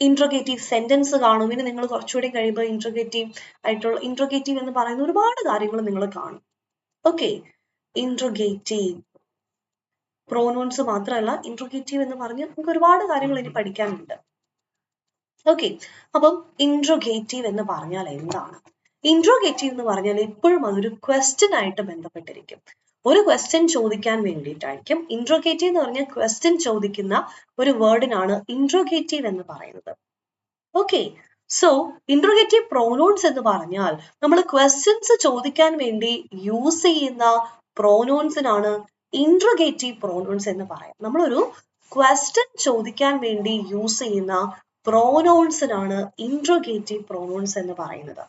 Speaker 1: ഇൻട്രോഗേറ്റീവ് സെന്റൻസ് കാണും. ഇനി നിങ്ങൾ കുറച്ചുകൂടി കഴിയുമ്പോൾ ഇൻട്രോഗേറ്റീവ് എന്ന് പറയുന്ന ഒരുപാട് കാര്യങ്ങൾ നിങ്ങൾ കാണും. ഓക്കെ, ഇൻട്രോഗേറ്റീവ് പ്രോനൗൺസ് മാത്രമല്ല, ഇൻട്രോഗേറ്റീവ് എന്ന് പറഞ്ഞ് നമുക്ക് ഒരുപാട് കാര്യങ്ങൾ ഇനി പഠിക്കാനുണ്ട്. ഓക്കെ, അപ്പം ഇൻട്രോഗേറ്റീവ് എന്ന് പറഞ്ഞാൽ എന്താണ്? ഇൻട്രോഗേറ്റീവ് എന്ന് പറഞ്ഞാൽ എപ്പോഴും അതൊരു ക്വസ്റ്റ്യൻ ആയിട്ട് ബന്ധപ്പെട്ടിരിക്കും. ഒരു ക്വസ്റ്റ്യൻ ചോദിക്കാൻ വേണ്ടിയിട്ടായിരിക്കും. ഇൻട്രോഗേറ്റീവ് എന്ന് പറഞ്ഞാൽ ക്വസ്റ്റ്യൻ ചോദിക്കുന്ന ഒരു വേർഡിനാണ് ഇൻട്രോഗേറ്റീവ് എന്ന് പറയുന്നത്. ഓക്കെ, സോ ഇൻട്രോഗേറ്റീവ് പ്രോനൗൺസ് എന്ന് പറഞ്ഞാൽ നമ്മൾ ക്വസ്റ്റ്യൻസ് ചോദിക്കാൻ വേണ്ടി യൂസ് ചെയ്യുന്ന പ്രോനൗൺസിനാണ് ഇൻട്രോഗേറ്റീവ് പ്രോനൗൺസ് എന്ന് പറയാം. നമ്മളൊരു ക്വസ്റ്റ്യൻ ചോദിക്കാൻ വേണ്ടി യൂസ് ചെയ്യുന്ന പ്രോനൗൺസിനാണ് ഇൻട്രോഗേറ്റീവ് പ്രോനൗൺസ് എന്ന് പറയുന്നത്.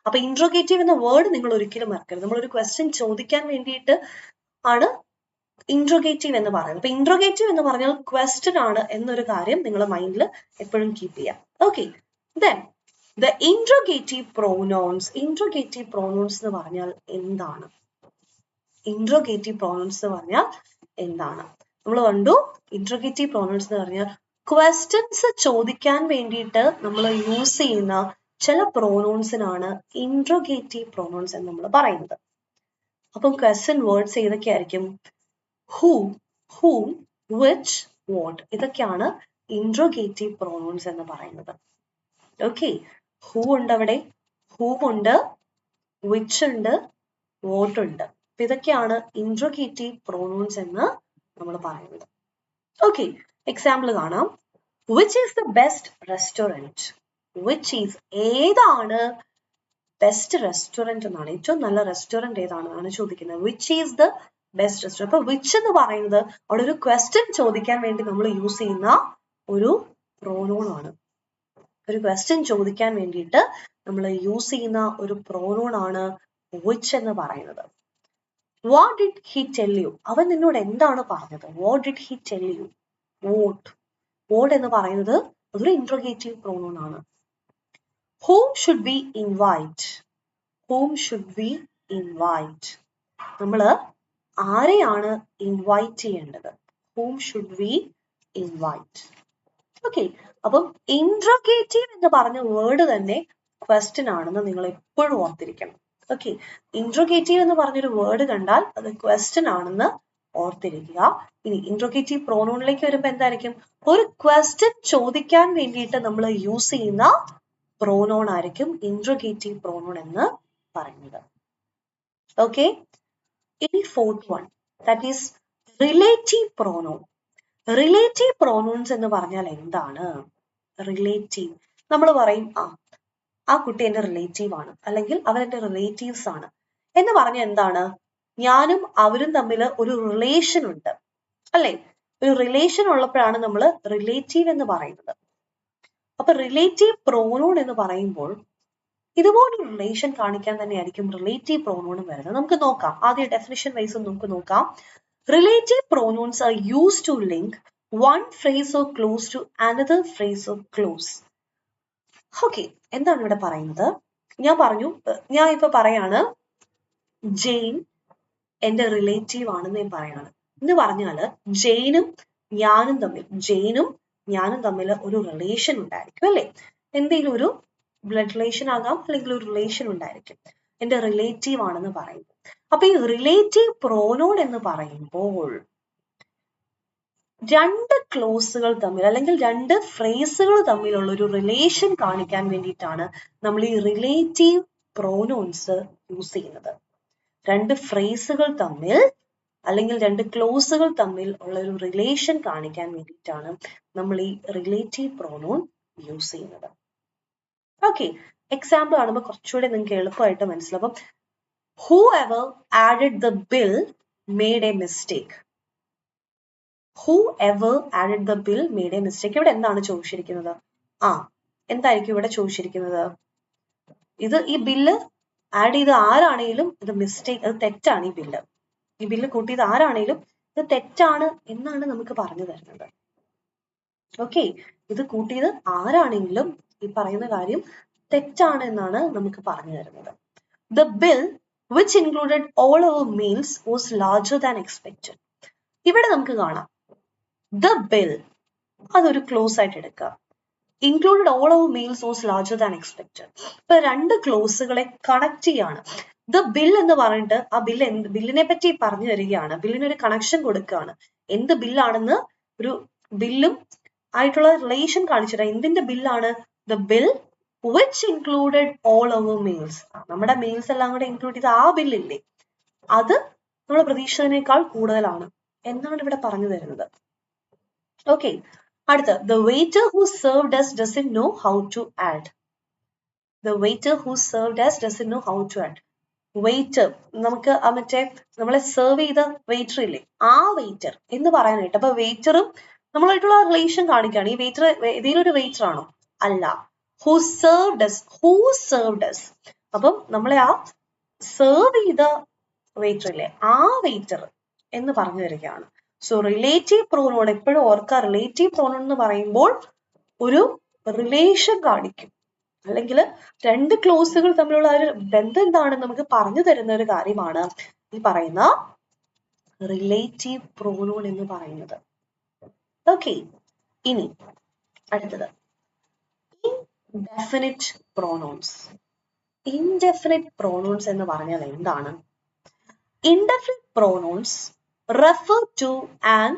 Speaker 1: അപ്പൊ ഇൻട്രോഗേറ്റീവ് എന്ന വേർഡ് നിങ്ങൾ ഒരിക്കലും മറക്കരുത്. നമ്മളൊരു ക്വസ്റ്റ്യൻ ചോദിക്കാൻ വേണ്ടിയിട്ട് ആണ് ഇൻട്രോഗേറ്റീവ് എന്ന് പറയുന്നത്. അപ്പൊ ഇൻട്രോഗേറ്റീവ് എന്ന് പറഞ്ഞാൽ ക്വസ്റ്റ്യൻ ആണ് എന്നൊരു കാര്യം നിങ്ങൾ മൈൻഡിൽ എപ്പോഴും കീപ്പ് ചെയ്യാം. Okay, then the interrogative pronouns. Interrogative pronouns എന്ന് പറഞ്ഞാൽ എന്താണ്? ഇൻട്രോഗേറ്റീവ് പ്രോനൗൺസ് എന്ന് പറഞ്ഞാൽ എന്താണ്? നമ്മൾ കണ്ടു, ഇൻട്രോഗേറ്റീവ് പ്രോനൗൺസ് എന്ന് പറഞ്ഞാൽ ക്വസ്റ്റ്യൻസ് ചോദിക്കാൻ വേണ്ടിയിട്ട് നമ്മൾ യൂസ് ചെയ്യുന്ന ചില പ്രോനൗൺസിനാണ് ഇൻട്രോഗേറ്റീവ് പ്രോനൗൺസ് എന്ന് നമ്മൾ പറയുന്നത്. അപ്പം ക്വസ്റ്റ്യൻ വേർഡ്സ് ഏതൊക്കെയായിരിക്കും? Who, whom, which, what. ഇതൊക്കെയാണ് ഇൻട്രോഗേറ്റീവ് പ്രോനൗൺസ് എന്ന് പറയുന്നത്. ഓക്കെ, ഹൂ ഉണ്ട്, അവിടെ whom ഉണ്ട്, which ഉണ്ട്, what ഉണ്ട്. അപ്പൊ ഇതൊക്കെയാണ് ഇൻട്രോഗേറ്റീവ് പ്രോനൗൺസ് എന്ന് നമ്മൾ പറയുന്നത്. ഓക്കെ, എക്സാമ്പിൾ കാണാം. Which is the best restaurant? Which is, ഏതാണ് ബെസ്റ്റ് റെസ്റ്റോറൻറ്റ് എന്നാണ്, ഏറ്റവും നല്ല റെസ്റ്റോറൻറ്റ് ഏതാണെന്നാണ് ചോദിക്കുന്നത്. Which is the best restaurant. അപ്പൊ വിച്ച് എന്ന് പറയുന്നത് അവിടെ ഒരു ക്വസ്റ്റ്യൻ ചോദിക്കാൻ വേണ്ടി നമ്മൾ യൂസ് ചെയ്യുന്ന ഒരു പ്രോനൗൺ ആണ്. ഒരു ക്വസ്റ്റ്യൻ ചോദിക്കാൻ വേണ്ടിയിട്ട് നമ്മൾ യൂസ് ചെയ്യുന്ന ഒരു പ്രോനൗൺ ആണ് വിച്ച് എന്ന് പറയുന്നത്. What did he tell you? അവൻ നിന്നോട് എന്താണ് പറഞ്ഞത്? What did he tell you? Vote, vote എന്ന് പറയുന്നത് അതൊരു ഇൻട്രോഗേറ്റീവ് പ്രോനൗൺ ആണ്. Whom should we invite? Whom should we invite? നമ്മൾ ആരെയാണ് ഇൻവൈറ്റ് ചെയ്യേണ്ടത്? Whom should we invite? Okay, അപ്പം ഇൻട്രോഗേറ്റീവ് എന്ന് പറഞ്ഞ വേർഡ് തന്നെ ക്വസ്റ്റ്യൻ ആണെന്ന് നിങ്ങൾ എപ്പോഴും ഓർത്തിരിക്കണം. ഓക്കെ, ഇൻട്രോഗേറ്റീവ് എന്ന് പറഞ്ഞൊരു വേർഡ് കണ്ടാൽ അത് ക്വസ്റ്റ്യൻ ആണെന്ന് ഓർത്തിരിക്കുക. ഇനി ഇൻട്രോഗേറ്റീവ് പ്രോനൗണിലേക്ക് വരുമ്പോൾ എന്തായിരിക്കും? ഒരു ക്വസ്റ്റ്യൻ ചോദിക്കാൻ വേണ്ടിയിട്ട് നമ്മൾ യൂസ് ചെയ്യുന്ന പ്രോനൗൺ ആയിരിക്കും ഇൻട്രോഗേറ്റീവ് പ്രോനൗൺ എന്ന് പറയുന്നത്. ഓക്കെ, ഇനി fourth one, that is relative pronoun. Relative pronouns എന്ന് പറഞ്ഞാൽ എന്താണ്? റിലേറ്റീവ്, നമ്മൾ പറയും ആ കുട്ടി എന്റെ റിലേറ്റീവ് ആണ്, അല്ലെങ്കിൽ അവരെന്റെ റിലേറ്റീവ്സ് ആണ് എന്ന് പറഞ്ഞാൽ എന്താണ്? ഞാനും അവരും തമ്മിൽ ഒരു റിലേഷൻ ഉണ്ട്, അല്ലെ? ഒരു റിലേഷൻ ഉള്ളപ്പോഴാണ് നമ്മൾ റിലേറ്റീവ് എന്ന് പറയുന്നത്. അപ്പൊ റിലേറ്റീവ് പ്രോനൗൺ എന്ന് പറയുമ്പോൾ ഇതുപോലൊരു റിലേഷൻ കാണിക്കാൻ തന്നെയായിരിക്കും റിലേറ്റീവ് പ്രോനൗണും വരുന്നത്. നമുക്ക് നോക്കാം, ആദ്യം ഡെഫിനിഷൻ വൈസ് നമുക്ക് നോക്കാം. Relative pronouns are used to link one phrase or clause to another phrase or clause. Okay, എന്താണ് ഇവിടെ പറയുന്നത്? ഞാൻ ഇപ്പൊ പറയാണ് ജെയിൻ എന്റെ റിലേറ്റീവ് ആണെന്ന് ഞാൻ പറയാണ്. എന്ന് പറഞ്ഞാല് ജെയിനും ഞാനും തമ്മിൽ ഒരു റിലേഷൻ ഉണ്ടായിരിക്കും, അല്ലെ? എന്തെങ്കിലും ഒരു ബ്ലഡ് റിലേഷൻ ആകാം, അല്ലെങ്കിൽ ഒരു റിലേഷൻ ഉണ്ടായിരിക്കും. എന്റെ റിലേറ്റീവ് ആണെന്ന് പറയുന്നത്. അപ്പൊ ഈ റിലേറ്റീവ് പ്രോനൗൺ എന്ന് പറയുമ്പോൾ രണ്ട് ക്ലോസുകൾ തമ്മിൽ, അല്ലെങ്കിൽ രണ്ട് ഫ്രേസുകൾ തമ്മിലുള്ള ഒരു റിലേഷൻ കാണിക്കാൻ വേണ്ടിയിട്ടാണ് നമ്മൾ ഈ റിലേറ്റീവ് പ്രോനൗൺസ് യൂസ് ചെയ്യുന്നത്. രണ്ട് ഫ്രേസുകൾ തമ്മിൽ, അല്ലെങ്കിൽ രണ്ട് ക്ലോസുകൾ തമ്മിൽ ഉള്ള ഒരു റിലേഷൻ കാണിക്കാൻ വേണ്ടിയിട്ടാണ് നമ്മൾ ഈ റിലേറ്റീവ് പ്രോനൗൺ യൂസ് ചെയ്യുന്നത്. ഓക്കെ, എക്സാമ്പിൾ കാണുമ്പോൾ കുറച്ചുകൂടെ നിങ്ങൾക്ക് എളുപ്പമായിട്ട് മനസ്സിലാവും. Whoever added the bill made a mistake. Whoever added the bill made a mistake. ഇവിടെ എന്താണ് ചോദിച്ചിരിക്കുന്നത്? എന്തായിരിക്കും ഇവിടെ ചോദിച്ചിരിക്കുന്നത്? ഈ ബില്ല് ആഡ് ചെയ്ത് ആരാണെങ്കിലും ഇത് മിസ്റ്റേക്ക്, അത് തെറ്റാണ്. ഈ ബില്ല് കൂട്ടിയത് ആരാണെങ്കിലും ഇത് തെറ്റാണ് എന്നാണ് നമുക്ക് പറഞ്ഞു തരുന്നത്. ഓക്കെ, ഇത് കൂട്ടിയത് ആരാണെങ്കിലും ഈ പറയുന്ന കാര്യം തെറ്റാണ് എന്നാണ് നമുക്ക് പറഞ്ഞു തരുന്നത്. The bill which included all our meals was larger than expected. ഇവിടെ നമുക്ക് കാണാം the bill, അതൊരു ക്ലോസ് ആയിട്ട് എടുക്കുക. included all our meals was larger than expected. ഇപ്പൊ രണ്ട് ക്ലോസുകളെ കണക്ട് ചെയ്യാണ്. ദ ബിൽ എന്ന് പറഞ്ഞിട്ട് ആ ബില്ലിനെ പറ്റി പറഞ്ഞു തരികയാണ്. ബില്ലിനൊരു കണക്ഷൻ കൊടുക്കുകയാണ്. എന്ത് ബില്ലാണെന്ന് ഒരു ബില്ലും ആയിട്ടുള്ള റിലേഷൻ കാണിച്ചിട്ട് എന്തിന്റെ ബില്ലാണ്? The bill which included all our meals. നമ്മുടെ മീൽസ് എല്ലാം കൂടെ ഇൻക്ലൂഡ് ചെയ്ത ആ ബില്ലില്ലേ, അത് നമ്മൾ പ്രതീക്ഷിച്ചതിനേക്കാൾ കൂടുതലാണ് എന്നാണ് ഇവിടെ പറഞ്ഞു തരുന്നത്. ഓക്കെ, അടുത്ത the waiter who served us doesn't know how to add. The waiter who served us doesn't know how to add. Waiter, നമുക്ക് മറ്റേ നമ്മളെ സെർവ് ചെയ്ത വെയിറ്റർ ഇല്ലേ, ആ വെയിറ്റർ എന്ന് പറയാനായിട്ട്. അപ്പൊ വെയിറ്ററും നമ്മളായിട്ടുള്ള റിലേഷൻ കാണിക്കുകയാണ്. ഈ വെയിറ്റർ ഏതെങ്കിലും ഒരു വെയിറ്റർ ആണോ? അല്ല. who served us. അപ്പം നമ്മളെ ആ സെർവ് ചെയ്ത വെയിറ്റർ ഇല്ലേ, ആ വെയിറ്റർ എന്ന് പറഞ്ഞു തരികയാണ്. സോ റിലേറ്റീവ് പ്രോനോൺ എപ്പോഴും ഓർക്കുക. റിലേറ്റീവ് പ്രോനോൺ എന്ന് പറയുമ്പോൾ ഒരു റിലേഷൻ കാണിക്കും, അല്ലെങ്കിൽ രണ്ട് ക്ലോസുകൾ തമ്മിലുള്ള ഒരു ബന്ധം എന്താണെന്ന് നമുക്ക് പറഞ്ഞു തരുന്ന ഒരു കാര്യമാണ് ഈ പറയുന്ന റിലേറ്റീവ് പ്രോനോൺ എന്ന് പറയുന്നത്. ഓക്കെ, ഇനി അടുത്തത് ഇൻഡെഫിനിറ്റ് പ്രോനോൺസ്. ഇൻഡെഫിനിറ്റ് പ്രോനോൺസ് എന്ന് പറഞ്ഞാൽ എന്താണ്? Indefinite pronouns refer to an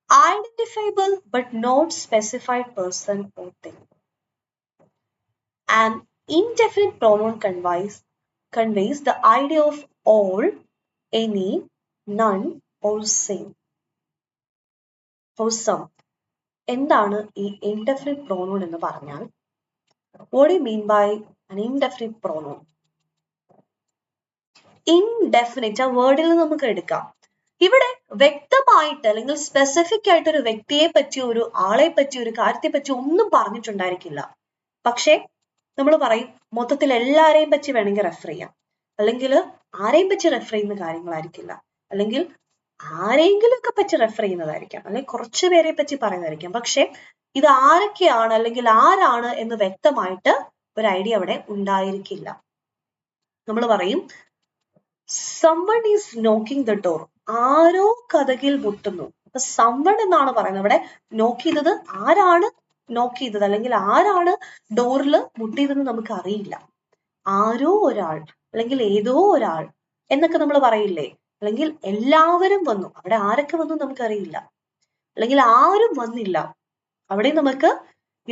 Speaker 1: identifiable but not specified person or thing. An indefinite pronoun conveys the idea of all, any, none or same or some. എന്താണ് ഈ indefinite pronoun എന്ന് പറഞ്ഞാൽ? What do you mean by an indefinite pronoun? Indefinite ആ വേർഡിൽ നമുക്ക് എടുക്കാം. ഇവിടെ വ്യക്തമായിട്ട് അല്ലെങ്കിൽ സ്പെസിഫിക് ആയിട്ട് ഒരു വ്യക്തിയെ പറ്റി, ഒരു ആളെ പറ്റി, ഒരു കാര്യത്തെ പറ്റി ഒന്നും പറഞ്ഞിട്ടുണ്ടായിരിക്കില്ല. പക്ഷെ നമ്മൾ പറയും മൊത്തത്തിൽ എല്ലാരെയും പറ്റി വേണമെങ്കിൽ റെഫർ ചെയ്യാം, അല്ലെങ്കിൽ ആരെയും പറ്റി റെഫർ ചെയ്യുന്ന കാര്യങ്ങളായിരിക്കില്ല, അല്ലെങ്കിൽ ആരെങ്കിലും ഒക്കെ പറ്റി റെഫർ ചെയ്യുന്നതായിരിക്കാം, അല്ലെങ്കിൽ കുറച്ചു പേരെ പറ്റി പറയുന്നതായിരിക്കാം. പക്ഷെ ഇത് ആരൊക്കെയാണ് അല്ലെങ്കിൽ ആരാണ് എന്ന് വ്യക്തമായിട്ട് ഒരു ഐഡിയ അവിടെ ഉണ്ടായിരിക്കില്ല. നമ്മൾ പറയും someone is knocking the door. ആരോ കതകിൽ മുട്ടുന്നു. അപ്പൊ someone എന്നാണ് പറയുന്നത്. അവിടെ നോക്ക് ചെയ്തത് ആരാണ്, നോക്ക് ചെയ്തത് അല്ലെങ്കിൽ ആരാണ് ഡോറിൽ മുട്ടിയതെന്ന് നമുക്ക് അറിയില്ല. ആരോ ഒരാൾ അല്ലെങ്കിൽ ഏതോ ഒരാൾ എന്നൊക്കെ നമ്മൾ പറയില്ലേ, അല്ലെങ്കിൽ എല്ലാവരും വന്നു. അവിടെ ആരൊക്കെ വന്നു നമുക്കറിയില്ല, അല്ലെങ്കിൽ ആരും വന്നില്ല, അവിടെ നമുക്ക്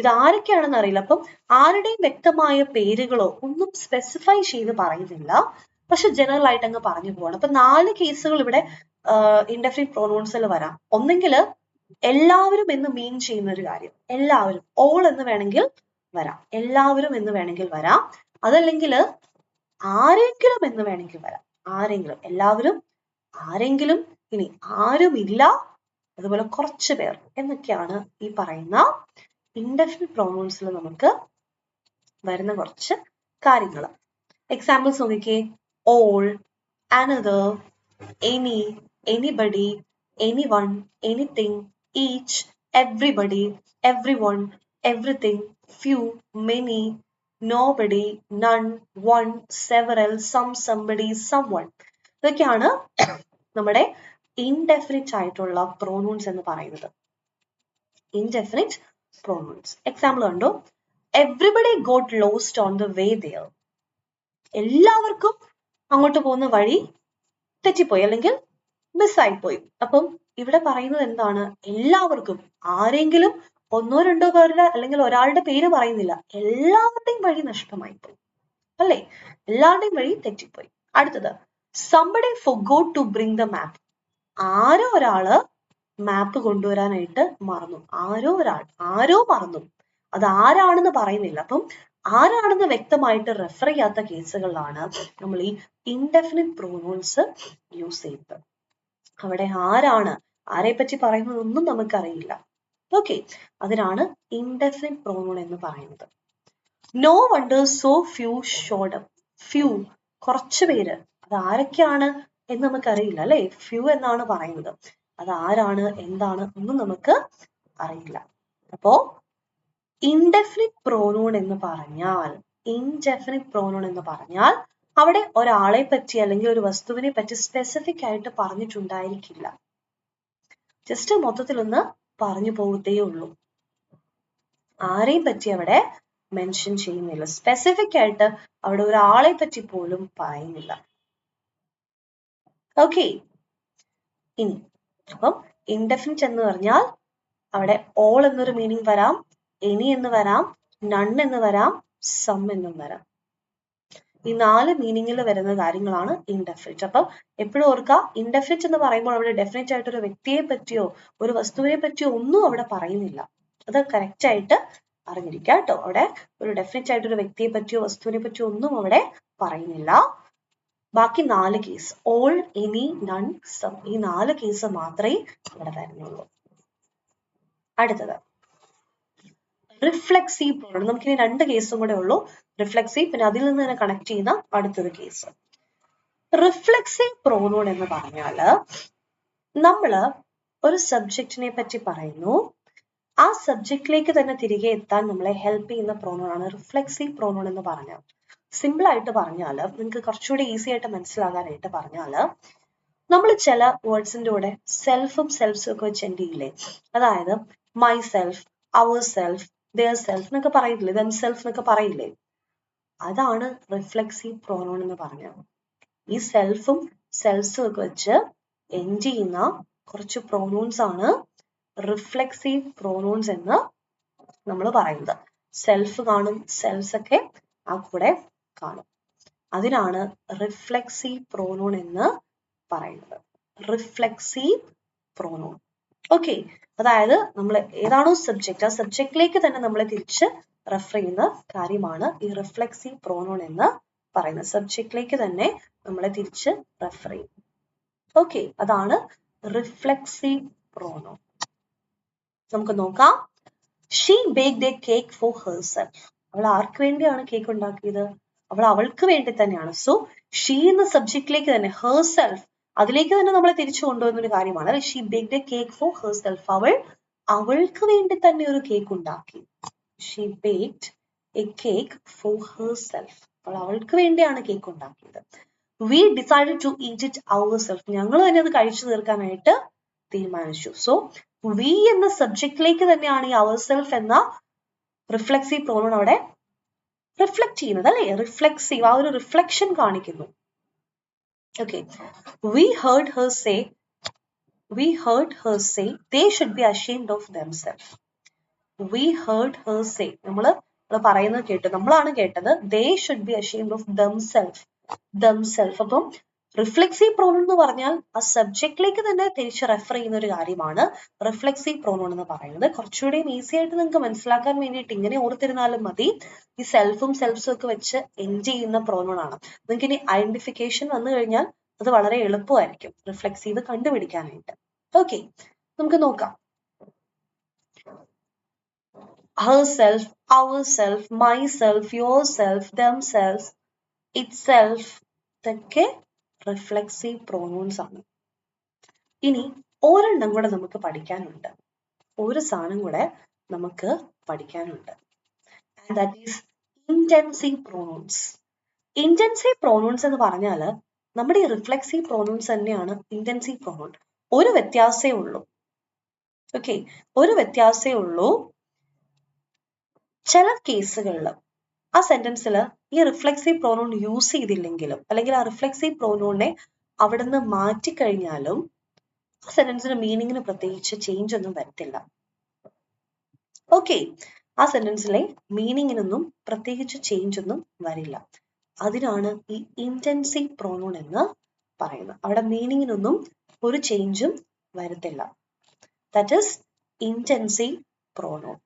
Speaker 1: ഇത് ആരൊക്കെയാണെന്ന് അറിയില്ല. അപ്പം ആരുടെയും വ്യക്തമായ പേരുകളോ ഒന്നും സ്പെസിഫൈ ചെയ്ത് പറയുന്നില്ല, പക്ഷെ ജനറൽ ആയിട്ട് അങ്ങ് പറഞ്ഞു പോവാണ്. അപ്പൊ 4 കേസുകൾ ഇവിടെ ഇൻഡെഫിനിറ്റ് പ്രോനൗൺസിൽ വരാം. ഒന്നെങ്കിൽ എല്ലാവരും എന്ന് മീൻ ചെയ്യുന്ന ഒരു കാര്യം, എല്ലാവരും, ഓൾ എന്ന് വേണമെങ്കിൽ വരാം, എല്ലാവരും എന്ന് വേണമെങ്കിൽ വരാം. അതല്ലെങ്കിൽ ആരെങ്കിലും എന്ന് വേണമെങ്കിൽ വരാം, ആരെങ്കിലും, എല്ലാവരും, ആരെങ്കിലും, ഇനി ആരുമില്ല, അതുപോലെ കുറച്ചു പേർ എന്നൊക്കെയാണ് ഈ പറയുന്ന ഇൻഡെഫിനിറ്റ് പ്രോനൗൺസിൽ നമുക്ക് വരുന്ന കുറച്ച് കാര്യങ്ങൾ. എക്സാമ്പിൾസ് നോക്കിക്കേ. all, another, any, anybody, anyone, anything, each, everybody, everyone, everything, few, many, nobody, none, one, several, some, somebody, someone. ഇതൊക്കെയാണ് നമ്മുടെ ഇൻഡെഫിനിറ്റ് ആയിട്ടുള്ള പ്രോനൗൺസ് എന്ന് പറയുന്നത്. Indefinite pronouns. എക്സാമ്പിൾ കണ്ടോ? everybody got lost on the way there. എല്ലാവർക്കും അങ്ങോട്ട് പോകുന്ന വഴി തെറ്റിപ്പോയി അല്ലെങ്കിൽ മിസ്സായിപ്പോയി. അപ്പം ഇവിടെ പറയുന്നത് എന്താണ്? എല്ലാവർക്കും, ആരെങ്കിലും ഒന്നോ രണ്ടോ പേരുടെ അല്ലെങ്കിൽ ഒരാളുടെ പേര് പറയുന്നില്ല, എല്ലാവരുടെയും വഴി നഷ്ടമായി പോയി അല്ലേ, എല്ലാവരുടെയും വഴി തെറ്റിപ്പോയി. അടുത്തത് somebody forgot to bring the map. ആരോ ഒരാള് മാപ്പ് കൊണ്ടുവരാനായിട്ട് മറന്നു. ആരോ ഒരാൾ, ആരോ മറന്നു, അത് ആരാണെന്ന് പറയുന്നില്ല. അപ്പം ആരാണെന്ന് വ്യക്തമായിട്ട് റെഫർ ചെയ്യാത്ത കേസുകളിലാണ് നമ്മൾ ഈ ഇൻഡെഫിനിറ്റ് പ്രോനൗൺസ് യൂസ് ചെയ്യുന്നത്. അവിടെ ആരാണ്, ആരെ പറ്റി പറയുന്നതൊന്നും നമുക്കറിയില്ല. ഓക്കെ, അതിനാണ് ഇൻഡെഫിനിറ്റ് പ്രോനൗൺ എന്ന് പറയുന്നത്. No wonder so few showed up. Few, കുറച്ചു പേര്, അത് ആരൊക്കെയാണ് എന്ന് നമുക്കറിയില്ല അല്ലെ. ഫ്യൂ എന്നാണ് പറയുന്നത്, അത് ആരാണ് എന്താണ് ഒന്നും നമുക്ക് അറിയില്ല. അപ്പോ ഇൻഡെഫിനിറ്റ് പ്രോനൗൺ എന്ന് പറഞ്ഞാൽ, ഇൻഡെഫിനിറ്റ് പ്രോനൗൺ എന്ന് പറഞ്ഞാൽ അവിടെ ഒരാളെ പറ്റി അല്ലെങ്കിൽ ഒരു വസ്തുവിനെ പറ്റി സ്പെസിഫിക് ആയിട്ട് പറഞ്ഞിട്ടുണ്ടായിരിക്കില്ല, ജസ്റ്റ് മൊത്തത്തിലൊന്ന് പറഞ്ഞു പോകത്തേ ഉള്ളൂ. ആരെയും പറ്റി അവിടെ മെൻഷൻ ചെയ്യുന്നില്ല. സ്പെസിഫിക് ആയിട്ട് അവിടെ ഒരാളെ പറ്റി പോലും പറയുന്നില്ല. ഓക്കെ, ഇനി അപ്പം ഇൻഡെഫിനിറ്റ് എന്ന് പറഞ്ഞാൽ അവിടെ ഓൾ എന്നൊരു മീനിങ് വരാം, എനി എന്ന് വരാം, നൺ എന്ന് വരാം, സം എന്നും വരാം. ഈ 4 മീനിങ്ങിൽ വരുന്ന കാര്യങ്ങളാണ് ഇൻഡെഫിനിറ്റ്. അപ്പം എപ്പോഴും ഓർക്കുക, ഇൻഡെഫിനിറ്റ് എന്ന് പറയുമ്പോൾ അവിടെ ഡെഫിനറ്റ് ആയിട്ട് ഒരു വ്യക്തിയെ പറ്റിയോ ഒരു വസ്തുവിനെ പറ്റിയോ ഒന്നും അവിടെ പറയുന്നില്ല. അത് കറക്റ്റ് ആയിട്ട് അറിഞ്ഞിരിക്കുക കേട്ടോ. അവിടെ ഒരു ഡെഫിനറ്റ് ആയിട്ട് ഒരു വ്യക്തിയെ പറ്റിയോ വസ്തുവിനെ പറ്റിയോ ഒന്നും അവിടെ പറയുന്നില്ല. ബാക്കി 4 case, all, any, none, some, ഈ 4 കേസ് മാത്രമേ ഇവിടെ വരുന്നുള്ളൂ. അടുത്തത് റിഫ്ലെക്സീവ് പ്രോനൗൺ. നമുക്കിനി 2 കേസും കൂടെ ഉള്ളൂ, റിഫ്ലെക്സീവ്, പിന്നെ അതിൽ നിന്ന് തന്നെ കണക്ട് ചെയ്യുന്ന അടുത്തൊരു കേസ്. റിഫ്ലെക്സീവ് പ്രോനൗൺ എന്ന് പറഞ്ഞാല് നമ്മള് ഒരു സബ്ജക്റ്റിനെ പറ്റി പറയുന്നു, ആ സബ്ജക്റ്റിലേക്ക് തന്നെ തിരികെ എത്താൻ നമ്മളെ ഹെൽപ്പ് ചെയ്യുന്ന പ്രോനൗൺ ആണ് റിഫ്ലെക്സീവ് പ്രോനൗൺ എന്ന് പറഞ്ഞാൽ. സിമ്പിൾ ആയിട്ട് പറഞ്ഞാല്, നിങ്ങൾക്ക് കുറച്ചുകൂടി ഈസി ആയിട്ട് മനസ്സിലാകാനായിട്ട് പറഞ്ഞാല്, നമ്മൾ ചില വേർഡ്സിന്റെ കൂടെ സെൽഫും സെൽഫ്സും ഒക്കെ വെച്ച് എൻഡ് ചെയ്യില്ലേ? അതായത് myself, ourself, their self എന്നൊക്കെ പറയില്ലേ, them സെൽഫ് എന്നൊക്കെ പറയില്ലേ? അതാണ് റിഫ്ലെക്സീവ് പ്രോനൗൺ എന്ന് പറഞ്ഞാൽ. ഈ സെൽഫും സെൽഫ്സും ഒക്കെ വെച്ച് എൻഡ് ചെയ്യുന്ന കുറച്ച് പ്രോനൗൺസ് ആണ് റിഫ്ലെക്സീവ് പ്രോനൗൺസ് എന്ന് നമ്മൾ പറയുന്നത്. സെൽഫ് കാണും, സെൽഫ്സ് ഒക്കെ ആ കൂടെ കാണും. അതിനാണ് റിഫ്ലെക്സീവ് പ്രോനൗൺ എന്ന് പറയുന്നത്. Reflexive pronoun. ഓക്കെ, അതായത് നമ്മൾ ഏതാണോ സബ്ജക്റ്റ്, ആ സബ്ജക്റ്റിലേക്ക് തന്നെ നമ്മളെ തിരിച്ച് റെഫർ ചെയ്യുന്ന കാര്യമാണ് ഈ റിഫ്ലെക്സീവ് പ്രോനൗൺ എന്ന് പറയുന്നത്. സബ്ജക്റ്റിലേക്ക് തന്നെ നമ്മളെ തിരിച്ച് റെഫർ ചെയ്യും. ഓക്കെ, അതാണ് റിഫ്ലെക്സീവ് പ്രോനൗൺ. നമുക്ക് നോക്കാം. She baked a cake for herself. അവൾ ആർക്ക് വേണ്ടിയാണ് കേക്ക് ഉണ്ടാക്കിയത്? അവൾ അവൾക്ക് വേണ്ടി തന്നെയാണ്. സോ ഷീ എന്ന സബ്ജക്റ്റിലേക്ക് തന്നെ, ഹെർസെൽഫ്, അതിലേക്ക് തന്നെ നമ്മളെ തിരിച്ചു കൊണ്ടുവന്ന ഒരു കാര്യമാണ്. She baked a cake for herself. അവൾ അവൾക്ക് വേണ്ടി തന്നെ ഒരു കേക്ക് ഉണ്ടാക്കി. She baked a cake for herself. അവൾ അവൾക്ക് വേണ്ടിയാണ് കേക്ക് ഉണ്ടാക്കിയത്. We decided to eat it ourselves. ഞങ്ങൾ തന്നെ അത് കഴിച്ചു തീർക്കാനായിട്ട് തീരുമാനിച്ചു. സോ വി എന്ന സബ്ജക്റ്റിലേക്ക് തന്നെയാണ് ഈ ourself എന്ന റിഫ്ലെക്സീവ് പ്രോനൗൺ അവിടെ റിഫ്ലക്ട് ചെയ്യുന്നത്, അല്ലെ? റിഫ്ലെക്സീവ്, ആ ഒരു റിഫ്ലക്ഷൻ കാണിക്കുന്നു. Okay, we heard her say they should be ashamed of themselves. We heard her say, നമ്മള് പറയുന്നത് കേട്ടു, നമ്മളാണ് കേട്ടത്. They should be ashamed of themselves. അപ്പം റിഫ്ലെക്സീവ് പ്രോനൗൺ എന്ന് പറഞ്ഞാൽ ആ സബ്ജക്റ്റിലേക്ക് തന്നെ തിരിച്ച് റെഫർ ചെയ്യുന്ന ഒരു കാര്യമാണ് റിഫ്ലെക്സീവ് പ്രോനൗൺ എന്ന് പറയുന്നത്. കുറച്ചുകൂടി ഈസി ആയിട്ട് നിങ്ങൾക്ക് മനസ്സിലാക്കാൻ വേണ്ടിയിട്ട് ഇങ്ങനെ ഓർത്തിരുന്നാലും മതി. ഈ സെൽഫും സെൽഫ്സും ഒക്കെ വെച്ച് എൻഡ് ചെയ്യുന്ന പ്രോനൗൺ ആണ്. നിങ്ങൾക്ക് ഇനി ഐഡന്റിഫിക്കേഷൻ വന്നു കഴിഞ്ഞാൽ അത് വളരെ എളുപ്പമായിരിക്കും റിഫ്ലെക്സീവ് കണ്ടുപിടിക്കാനായിട്ട്. ഓക്കെ, നമുക്ക് നോക്കാം. herself, ourself, myself, yourself, themselves, itself, ഇതൊക്കെ റിഫ്ലെക്സീവ് പ്രോനൗൺസ് ആണ്. ഇനി ഒരെണ്ണം കൂടെ നമുക്ക് പഠിക്കാനുണ്ട്, ഒരു സാധനം കൂടെ നമുക്ക് പഠിക്കാനുണ്ട്. And that is intensive pronouns. Intensive pronouns എന്ന് പറഞ്ഞാൽ നമ്മുടെ ഈ റിഫ്ലെക്സീവ് പ്രോനൗൺസ് തന്നെയാണ് ഇന്റൻസീവ് പ്രോനൗൺ. ഒരു വ്യത്യാസമേ ഉള്ളൂ. ഓക്കെ, ഒരു വ്യത്യാസമേ ഉള്ളൂ. ചില കേസുകളിൽ ആ സെന്റൻസിൽ ഈ റിഫ്ലെക്സീവ് പ്രോനൗൺ യൂസ് ചെയ്തില്ലെങ്കിലും, അല്ലെങ്കിൽ ആ റിഫ്ലെക്സീവ് പ്രോനൗണിനെ അവിടെ നിന്ന് മാറ്റിക്കഴിഞ്ഞാലും ആ സെന്റൻസിന്റെ മീനിങ്ങിന് പ്രത്യേകിച്ച് ചേഞ്ച് ഒന്നും വരത്തില്ല. ഓക്കെ, ആ സെന്റൻസിലെ മീനിങ്ങിനൊന്നും പ്രത്യേകിച്ച് ചേഞ്ച് ഒന്നും വരില്ല. അതിനാണ് ഈ ഇന്റൻസീവ് പ്രോനൗൺ എന്ന് പറയുന്നത്. അവിടെ മീനിങ്ങിനൊന്നും ഒരു ചേഞ്ചും വരത്തില്ല. That is intensive pronoun.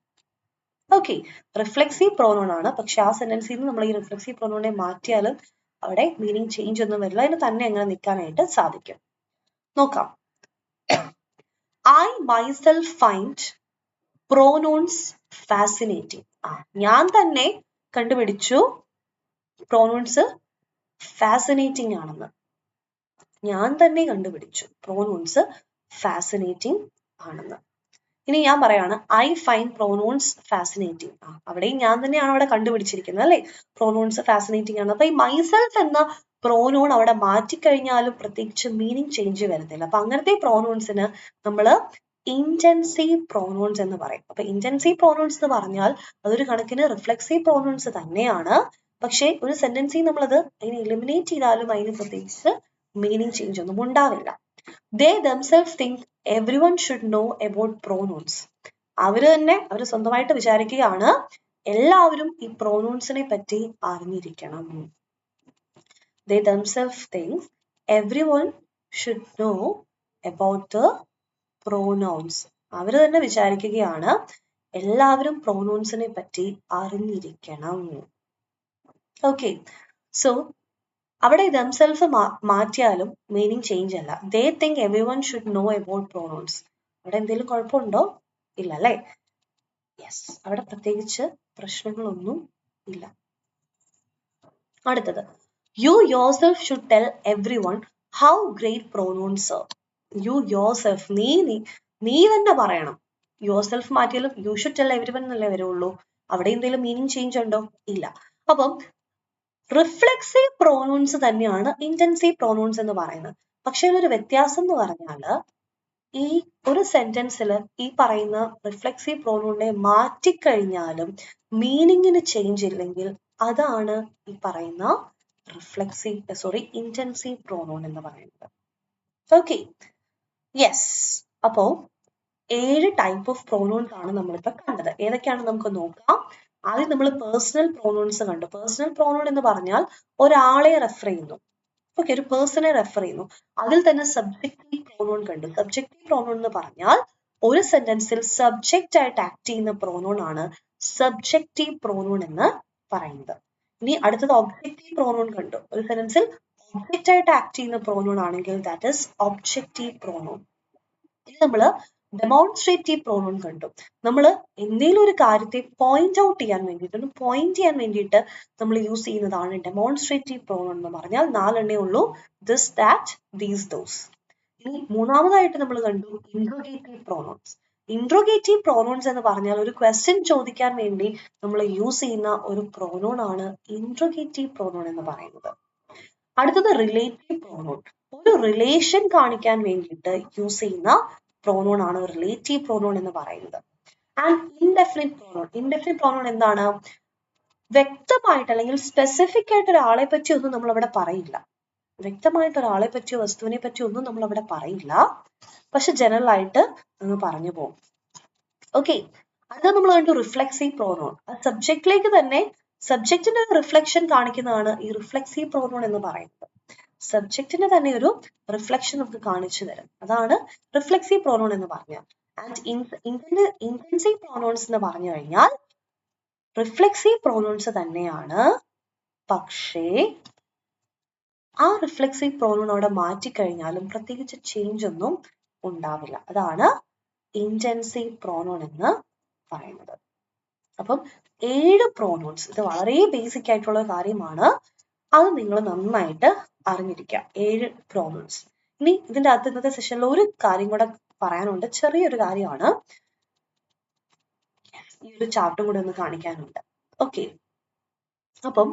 Speaker 1: Okay, reflexive pronoun ആണ്, പക്ഷെ ആ സെന്റൻസിൽ നിന്ന് നമ്മൾ ഈ റിഫ്ലെക്സീവ് പ്രോനൗണിനെ മാറ്റിയാലും അവിടെ മീനിങ് ചേഞ്ച് ഒന്നും വരില്ല. അതിന് തന്നെ അങ്ങനെ നിൽക്കാനായിട്ട് സാധിക്കും. നോക്കാം. I myself find pronouns fascinating. ഞാൻ തന്നെ കണ്ടുപിടിച്ചു പ്രോനൗൺസ് ഫാസിനേറ്റിംഗ് ആണെന്ന്. ഞാൻ തന്നെ കണ്ടുപിടിച്ചു പ്രോനൗൺസ് ഫാസിനേറ്റിംഗ് ആണെന്ന്. ഇനി ഞാൻ പറയാണ് ഐ ഫൈൻഡ് പ്രോനൗൺസ് ഫാസിനേറ്റിംഗ്. അവിടെയും ഞാൻ തന്നെയാണ് അവിടെ കണ്ടുപിടിച്ചിരിക്കുന്നത്, അല്ലെ? പ്രോനൗൺസ് ഫാസിനേറ്റിംഗ് ആണ്. അപ്പൊ ഈ മൈസെൽഫ് എന്ന പ്രോനൗൺ അവിടെ മാറ്റിക്കഴിഞ്ഞാലും പ്രത്യേകിച്ച് മീനിങ് ചേഞ്ച് വരുന്നില്ല. അപ്പൊ അങ്ങനത്തെ പ്രോനൗൺസിന് നമ്മൾ ഇന്റൻസീവ് പ്രോനൗൺസ് എന്ന് പറയും. അപ്പൊ ഇന്റൻസീവ് പ്രോനൗൺസ് എന്ന് പറഞ്ഞാൽ അതൊരു കണക്കിന് റിഫ്ലെക്സീവ് പ്രോനൗൺസ് തന്നെയാണ്. പക്ഷേ ഒരു സെന്റൻസിൽ നമ്മളത് അതിനെ എലിമിനേറ്റ് ചെയ്താലും അതിന് പ്രത്യേകിച്ച് മീനിങ് ചേഞ്ച് ഒന്നും ഉണ്ടാവില്ല. They themselves think everyone should know about pronouns. അവര് സ്വന്തമായിട്ട് വിചാരിക്കുകയാണ് എല്ലാവരും ഈ പ്രോനൗൺസിനെ പറ്റി അറിഞ്ഞിരിക്കണം. They themselves think everyone should know about the pronouns. അവര് തന്നെ വിചാരിക്കുകയാണ് എല്ലാവരും പ്രോനൗൺസിനെ പറ്റി അറിഞ്ഞിരിക്കണം. ഓക്കെ, സോ അവിടെ themselves മാറ്റിയാലും മീനിങ് ചേഞ്ച് അല്ല. They think everyone should know about pronouns. അവിടെ എന്തെങ്കിലും കുഴപ്പമുണ്ടോ? ഇല്ല അല്ലേ? യെസ്, അവിടെ പ്രത്യേകിച്ച് പ്രശ്നങ്ങളൊന്നും ഇല്ല. അടുത്തത്, you yourself should tell everyone how great pronouns are. You yourself, നീ തന്നെ പറയണം. yourself മാറ്റിയാലും you should tell everyone എന്നല്ലേ വരുള്ളൂ. അവിടെ എന്തെങ്കിലും മീനിങ് ചേഞ്ച് ഉണ്ടോ? ഇല്ല. അപ്പം റിഫ്ലെക്സീവ് പ്രോനൗൺസ് തന്നെയാണ് ഇന്റൻസീവ് പ്രോനൗൺസ് എന്ന് പറയുന്നത്. പക്ഷെ ഒരു വ്യത്യാസം എന്ന് പറഞ്ഞാല് ഈ ഒരു സെന്റൻസിൽ ഈ പറയുന്ന റിഫ്ലെക്സീവ് പ്രോനൗണിനെ മാറ്റിക്കഴിഞ്ഞാലും മീനിങ്ങിന് ചേഞ്ച് ഇല്ലെങ്കിൽ അതാണ് ഈ പറയുന്ന ഇന്റൻസീവ് പ്രോനൗൺ എന്ന് പറയുന്നത്. Okay, yes. അപ്പോ 7 ടൈപ്പ് ഓഫ് പ്രോനൗൺസ് ആണ് നമ്മളിപ്പോ കണ്ടത്. ഏതൊക്കെയാണ് നമുക്ക് നോക്കാം. ആദ്യം നമ്മൾ പേഴ്സണൽ പ്രോനൗൺസ് കണ്ടു. പേഴ്സണൽ പ്രോനൗൺ എന്ന് പറഞ്ഞാൽ ഒരാളെ റെഫർ ചെയ്യുന്നു. ഓക്കെ, ഒരു പേഴ്സണെ റെഫർ ചെയ്യുന്നു. അതിൽ തന്നെ സബ്ജക്റ്റീവ് പ്രോനൗൺ കണ്ടു. സബ്ജക്റ്റീവ് പ്രോനൗൺ എന്ന് പറഞ്ഞാൽ ഒരു സെന്റൻസിൽ സബ്ജക്റ്റ് ആയിട്ട് ആക്ട് ചെയ്യുന്ന പ്രോനൗൺ ആണ് സബ്ജക്റ്റീവ് പ്രോനൗൺ എന്ന് പറയുന്നത്. ഇനി അടുത്തത് ഒബ്ജക്റ്റീവ് പ്രോനൗൺ കണ്ടു. ഒരു സെന്റൻസിൽ ഒബ്ജക്റ്റ് ആയിട്ട് ആക്ട് ചെയ്യുന്ന പ്രോനൗൺ ആണെങ്കിൽ ദാറ്റ് ഈസ് ഒബ്ജക്റ്റീവ് പ്രോനൗൺ. ഇനി നമ്മള് ഡെമോൺസ്ട്രേറ്റീവ് പ്രോനൗൺ കണ്ടു. നമ്മൾ എന്തെങ്കിലും ഒരു കാര്യത്തെ പോയിന്റ് ഔട്ട് ചെയ്യാൻ വേണ്ടിയിട്ട് നമ്മൾ യൂസ് ചെയ്യുന്നതാണ് ഡെമോൺസ്ട്രേറ്റീവ് പ്രോനൗൺ എന്ന് പറഞ്ഞാൽ 4 എണ്ണേ ഉള്ളൂ. This, that, these, those. ഇനി മൂന്നാമതായിട്ട് നമ്മൾ കണ്ടു ഇൻട്രോഗേറ്റീവ് പ്രോനൗൺസ്. ഇൻട്രോഗേറ്റീവ് പ്രോനൗൺസ് എന്ന് പറഞ്ഞാൽ ഒരു ക്വസ്റ്റ്യൻ ചോദിക്കാൻ വേണ്ടി നമ്മൾ യൂസ് ചെയ്യുന്ന ഒരു പ്രോനൗൺ ആണ് ഇൻട്രോഗേറ്റീവ് പ്രോനൗൺ എന്ന് പറയുന്നത്. അടുത്തത് റിലേറ്റീവ് പ്രോനൗൺ. ഒരു റിലേഷൻ കാണിക്കാൻ വേണ്ടിയിട്ട് യൂസ് ചെയ്യുന്ന പ്രോനൗൺ ആണ് റിലേറ്റീവ് പ്രോനൗൺ എന്ന് പറയുന്നത്. And indefinite pronoun. Indefinite pronoun എന്താണ്? വ്യക്തമായിട്ട് അല്ലെങ്കിൽ സ്പെസിഫിക് ആയിട്ട് ഒരാളെ പറ്റി ഒന്നും നമ്മൾ അവിടെ പറയില്ല. വ്യക്തമായിട്ട് ഒരാളെ പറ്റിയോ വസ്തുവിനെ പറ്റിയോ ഒന്നും നമ്മൾ അവിടെ പറയില്ല. പക്ഷെ ജനറൽ ആയിട്ട് അങ്ങ് പറഞ്ഞു പോകും. ഓക്കെ, അത് നമ്മൾ കണ്ടു റിഫ്ലെക്സീവ് പ്രോനൗൺ. ആ സബ്ജക്റ്റിലേക്ക് തന്നെ സബ്ജക്റ്റിന്റെ റിഫ്ലക്ഷൻ കാണിക്കുന്നതാണ് ഈ റിഫ്ലെക്സീവ് പ്രോനൗൺ എന്ന് പറയുന്നത്. സബ്ജക്റ്റിന് തന്നെ ഒരു റിഫ്ലക്ഷൻ നമുക്ക് കാണിച്ചു തരും. അതാണ് റിഫ്ലെക്സീവ് പ്രോനൗൺ എന്ന് പറഞ്ഞാൽ. ആൻഡ് ഇന്റൻസീവ് പ്രോനൗൺസ് എന്ന് പറഞ്ഞു കഴിഞ്ഞാൽ റിഫ്ലെക്സീവ് പ്രോനൗൺസ് തന്നെയാണ്, പക്ഷേ ആ റിഫ്ലെക്സീവ് പ്രോനൗൺ അവിടെ മാറ്റിക്കഴിഞ്ഞാലും പ്രത്യേകിച്ച് ചേഞ്ച് ഒന്നും ഉണ്ടാവില്ല. അതാണ് ഇന്റൻസീവ് പ്രോനൗൺ എന്ന് പറയുന്നത്. അപ്പം 7 പ്രോനൗൺസ്, ഇത് വളരെ ബേസിക് ആയിട്ടുള്ള കാര്യമാണ്. അത് നിങ്ങൾ നന്നായിട്ട് അറിഞ്ഞിരിക്കുക. 7 പ്രോനൗൺസ്. ഇനി ഇതിന്റെ അകത്ത് ഇന്നത്തെ സെഷനിൽ ഒരു കാര്യം കൂടെ പറയാനുണ്ട്. ചെറിയൊരു കാര്യമാണ്, ഈ ഒരു ചാർട്ടും കൂടെ ഒന്ന് കാണിക്കാനുണ്ട്. ഓക്കെ, അപ്പം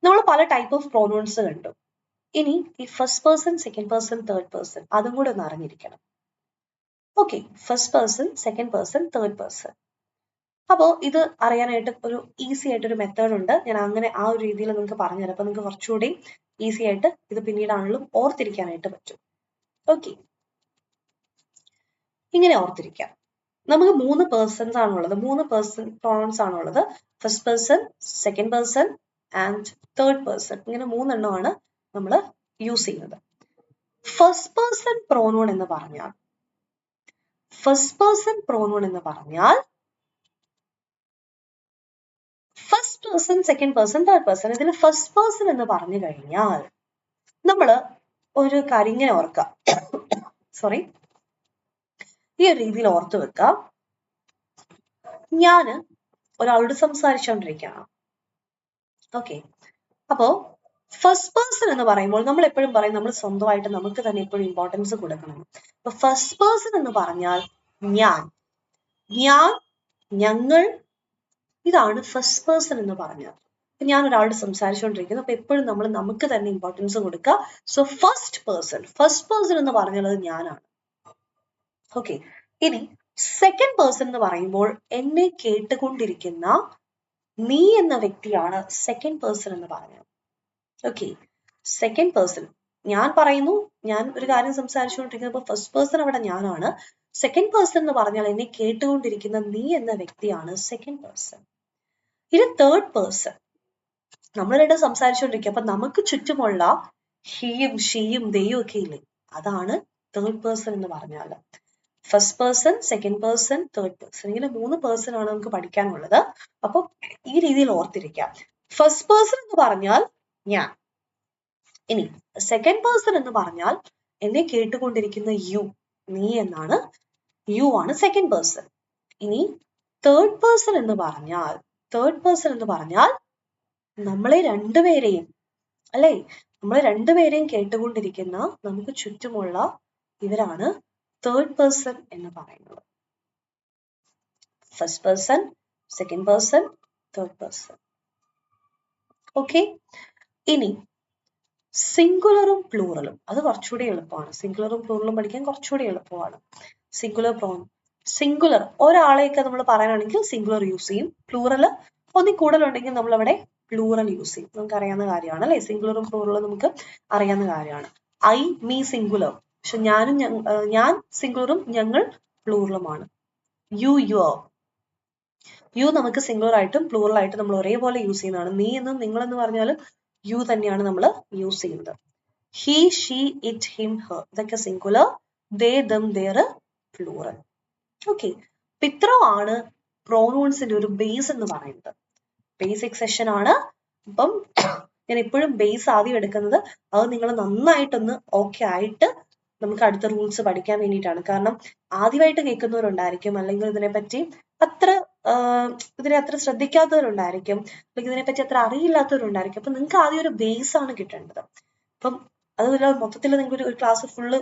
Speaker 1: നമ്മൾ പല ടൈപ്പ് ഓഫ് പ്രോനൗൺസ് കണ്ടു. ഇനി ഈ first person, second person, third person അതും കൂടെ ഒന്ന് അറിഞ്ഞിരിക്കണം. Okay, first person, second person, third person. അപ്പോൾ ഇത് അറിയാനായിട്ട് ഒരു ഈസി ആയിട്ടൊരു മെത്തേഡ് ഉണ്ട്. ഞാൻ അങ്ങനെ ആ ഒരു രീതിയിൽ നിങ്ങൾക്ക് പറഞ്ഞുതരാം. അപ്പൊ നിങ്ങൾക്ക് കുറച്ചുകൂടി ഈസി ആയിട്ട് ഇത് പിന്നീടാണെങ്കിലും ഓർത്തിരിക്കാനായിട്ട് പറ്റും. ഓക്കെ, ഇങ്ങനെ ഓർത്തിരിക്കാം. നമുക്ക് 3 പേഴ്സൺസ് ആണുള്ളത്, 3 പേഴ്സൺ പ്രോണൗൺസ് ആണുള്ളത്. First person, second person and third person. ഇങ്ങനെ 3 എണ്ണമാണ് നമ്മൾ യൂസ് ചെയ്യുന്നത്. ഫസ്റ്റ് പേഴ്സൺ പ്രോനൗൺ എന്ന് പറഞ്ഞാൽ first person first person, second person, third person. ഇതിൽ ഫസ്റ്റ് പേഴ്സൺ എന്ന് പറഞ്ഞു കഴിഞ്ഞാൽ നമ്മൾ ഒരു കാര്യം ഇങ്ങനെ ഓർക്കാം. ഈ ഒരു രീതിയിൽ ഓർത്തു വെക്കാം. ഞാന് ഒരാളോട് സംസാരിച്ചുകൊണ്ടിരിക്കുകയാണ്. ഓക്കെ, അപ്പോ ഫസ്റ്റ് പേഴ്സൺ എന്ന് പറയുമ്പോൾ നമ്മൾ എപ്പോഴും പറയും നമ്മൾ സ്വന്തമായിട്ട് നമുക്ക് തന്നെ എപ്പോഴും ഇമ്പോർട്ടൻസ് കൊടുക്കണം. അപ്പൊ ഫസ്റ്റ് പേഴ്സൺ എന്ന് പറഞ്ഞാൽ ഞാൻ, ഞങ്ങൾ, ഇതാണ് ഫസ്റ്റ് പേഴ്സൺ എന്ന് പറഞ്ഞാൽ. ഞാൻ ഒരാളോട് സംസാരിച്ചുകൊണ്ടിരിക്കുന്നു. അപ്പൊ എപ്പോഴും നമ്മൾ നമുക്ക് തന്നെ ഇമ്പോർട്ടൻസ് കൊടുക്കുക. സോ ഫസ്റ്റ് പേഴ്സൺ എന്ന് പറഞ്ഞാൽ അത് ഞാനാണ്. ഓക്കെ, ഇനി സെക്കൻഡ് പേഴ്സൺ എന്ന് പറയുമ്പോൾ എന്നെ കേട്ടുകൊണ്ടിരിക്കുന്ന നീ എന്ന വ്യക്തിയാണ് സെക്കൻഡ് പേഴ്സൺ എന്ന് പറയുന്നത്. ഓക്കെ, സെക്കൻഡ് പേഴ്സൺ ഞാൻ പറയുന്നു, ഞാൻ ഒരു കാര്യം സംസാരിച്ചുകൊണ്ടിരിക്കുന്നത് ഫസ്റ്റ് പേഴ്സൺ അവിടെ ഞാനാണ്. സെക്കൻഡ് പേഴ്സൺ എന്ന് പറഞ്ഞാൽ എന്നെ കേട്ടുകൊണ്ടിരിക്കുന്ന നീ എന്ന വ്യക്തിയാണ് സെക്കൻഡ് പേഴ്സൺ. ഇനി തേർഡ് പേഴ്സൺ നമ്മൾ രണ്ടും സംസാരിച്ചുകൊണ്ടിരിക്കുക, അപ്പൊ നമുക്ക് ചുറ്റുമുള്ള ഹീയും ഷീയും ദയും ഒക്കെ ഇല്ലേ, അതാണ് തേർഡ് പേഴ്സൺ എന്ന് പറഞ്ഞാൽ. First person, second person, third person, ഇങ്ങനെ 3 പേഴ്സൺ ആണ് നമുക്ക് പഠിക്കാനുള്ളത്. അപ്പൊ ഈ രീതിയിൽ ഓർത്തിരിക്കാം. ഫസ്റ്റ് പേഴ്സൺ എന്ന് പറഞ്ഞാൽ ഞാൻ. ഇനി സെക്കൻഡ് പേഴ്സൺ എന്ന് പറഞ്ഞാൽ എന്നെ കേട്ടുകൊണ്ടിരിക്കുന്ന യു, നീ എന്നാണ്. യു ആണ് സെക്കൻഡ് പേഴ്സൺ. ഇനി തേർഡ് പേഴ്സൺ എന്ന് പറഞ്ഞാൽ നമ്മളെ രണ്ടുപേരെയും, അല്ലെ, നമ്മളെ രണ്ടുപേരെയും കേട്ടുകൊണ്ടിരിക്കുന്ന നമുക്ക് ചുറ്റുമുള്ള ഇവരാണ് തേർഡ് പേഴ്സൺ എന്ന് പറയുന്നത്. First person, second person, third person. Okay, ഇനി സിംഗുലറും പ്ലൂറലും, അത് കുറച്ചുകൂടി എളുപ്പമാണ്. സിംഗുലറും പ്ലൂറലും പഠിക്കാൻ കുറച്ചുകൂടി എളുപ്പമാണ്. സിംഗുലർ പ്രോനൗൺ, സിംഗുലർ ഒരാളെയൊക്കെ നമ്മൾ പറയാനാണെങ്കിൽ സിംഗുലർ യൂസ് ചെയ്യും. പ്ലൂറൽ ഒന്നി കൂടുതലുണ്ടെങ്കിൽ നമ്മൾ അവിടെ പ്ലൂറൽ യൂസ് ചെയ്യും. നമുക്ക് അറിയാവുന്ന കാര്യമാണ്, അല്ലെ? സിംഗുലറും പ്ലൂറലും നമുക്ക് അറിയാവുന്ന കാര്യമാണ്. ഐ, മീ സിംഗുലർ, പക്ഷെ ഞാൻ സിംഗുലറും ഞങ്ങൾ പ്ലൂറലുമാണ്. യു, യുവർ, യു നമുക്ക് സിംഗുലർ ആയിട്ടും പ്ലൂറൽ ആയിട്ടും നമ്മൾ ഒരേപോലെ യൂസ് ചെയ്യുന്നതാണ്. നീ എന്നും നിങ്ങൾ എന്ന് പറഞ്ഞാലും യു തന്നെയാണ് നമ്മൾ യൂസ് ചെയ്യുന്നത്. He, she, it, him, her, ഇതൊക്കെ singular. They, them, their plural. Okay, ഇത്ര ആണ് പ്രോനൗൺസിന്റെ ഒരു ബേസ് എന്ന് പറയുന്നത്. ബേസിക് സെഷൻ ആണ്. അപ്പം ഞാൻ എപ്പോഴും ബേസ് ആദ്യം എടുക്കുന്നത്, അത് നിങ്ങൾ നന്നായിട്ടൊന്ന് ഓക്കെ ആയിട്ട് നമുക്ക് അടുത്ത റൂൾസ് പഠിക്കാൻ വേണ്ടിയിട്ടാണ്. കാരണം ആദ്യമായിട്ട് കേൾക്കുന്നവരുണ്ടായിരിക്കും, അല്ലെങ്കിൽ ഇതിനെപ്പറ്റി ഇതിനെ അത്ര ശ്രദ്ധിക്കാത്തവരുണ്ടായിരിക്കും, അല്ലെങ്കിൽ ഇതിനെപ്പറ്റി അത്ര അറിയില്ലാത്തവരുണ്ടായിരിക്കും. അപ്പൊ നിങ്ങൾക്ക് ആദ്യം ഒരു ബേസ് ആണ് കിട്ടേണ്ടത്. അപ്പം അതുപോലെ മൊത്തത്തിൽ നിങ്ങൾക്ക് ഒരു ക്ലാസ് ഫുള്ള്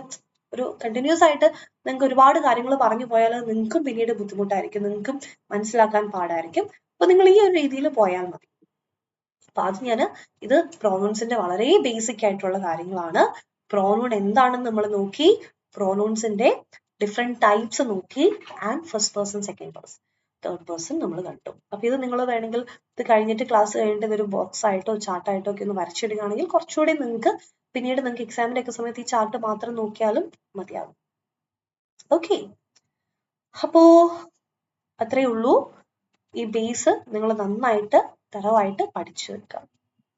Speaker 1: ഒരു കണ്ടിന്യൂസ് ആയിട്ട് നിങ്ങൾക്ക് ഒരുപാട് കാര്യങ്ങൾ പറഞ്ഞു പോയാൽ നിങ്ങൾക്കും പിന്നീട് ബുദ്ധിമുട്ടായിരിക്കും, നിങ്ങൾക്കും മനസ്സിലാക്കാൻ പാടായിരിക്കും. അപ്പൊ നിങ്ങൾ ഈ ഒരു രീതിയിൽ പോയാൽ മതി. അപ്പൊ അത് ഇത് പ്രോനൗൺസിന്റെ വളരെ ബേസിക് ആയിട്ടുള്ള കാര്യങ്ങളാണ്. പ്രോനൗൺ എന്താണെന്ന് നമ്മൾ നോക്കി, പ്രോനൗൺസിന്റെ ഡിഫറെന്റ് ടൈപ്സ് നോക്കി, and first person, second person, third person നമ്മൾ കണ്ടു. അപ്പൊ ഇത് നിങ്ങൾ വേണമെങ്കിൽ ഇത് കഴിഞ്ഞിട്ട് ക്ലാസ് കഴിഞ്ഞിട്ട് ഒരു ബോക്സ് ആയിട്ടോ ചാർട്ടായിട്ടോ ഒക്കെ ഒന്ന് വരച്ചിടുകയാണെങ്കിൽ കുറച്ചുകൂടി പിന്നീട് നിങ്ങൾക്ക് എക്സാമിന്റെ ഒക്കെ സമയത്ത് ഈ ചാർട്ട് മാത്രം നോക്കിയാലും മതിയാകും. ഓക്കെ, അപ്പോ അത്രയേ ഉള്ളൂ. ഈ ബേസ് നിങ്ങൾ നന്നായിട്ട് തറവായിട്ട് പഠിച്ചു വെക്കാം.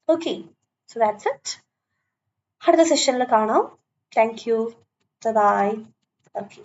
Speaker 1: Okay, so that's it. അടുത്ത സെഷനിൽ കാണാം. Thank you, bye. ഓക്കെ.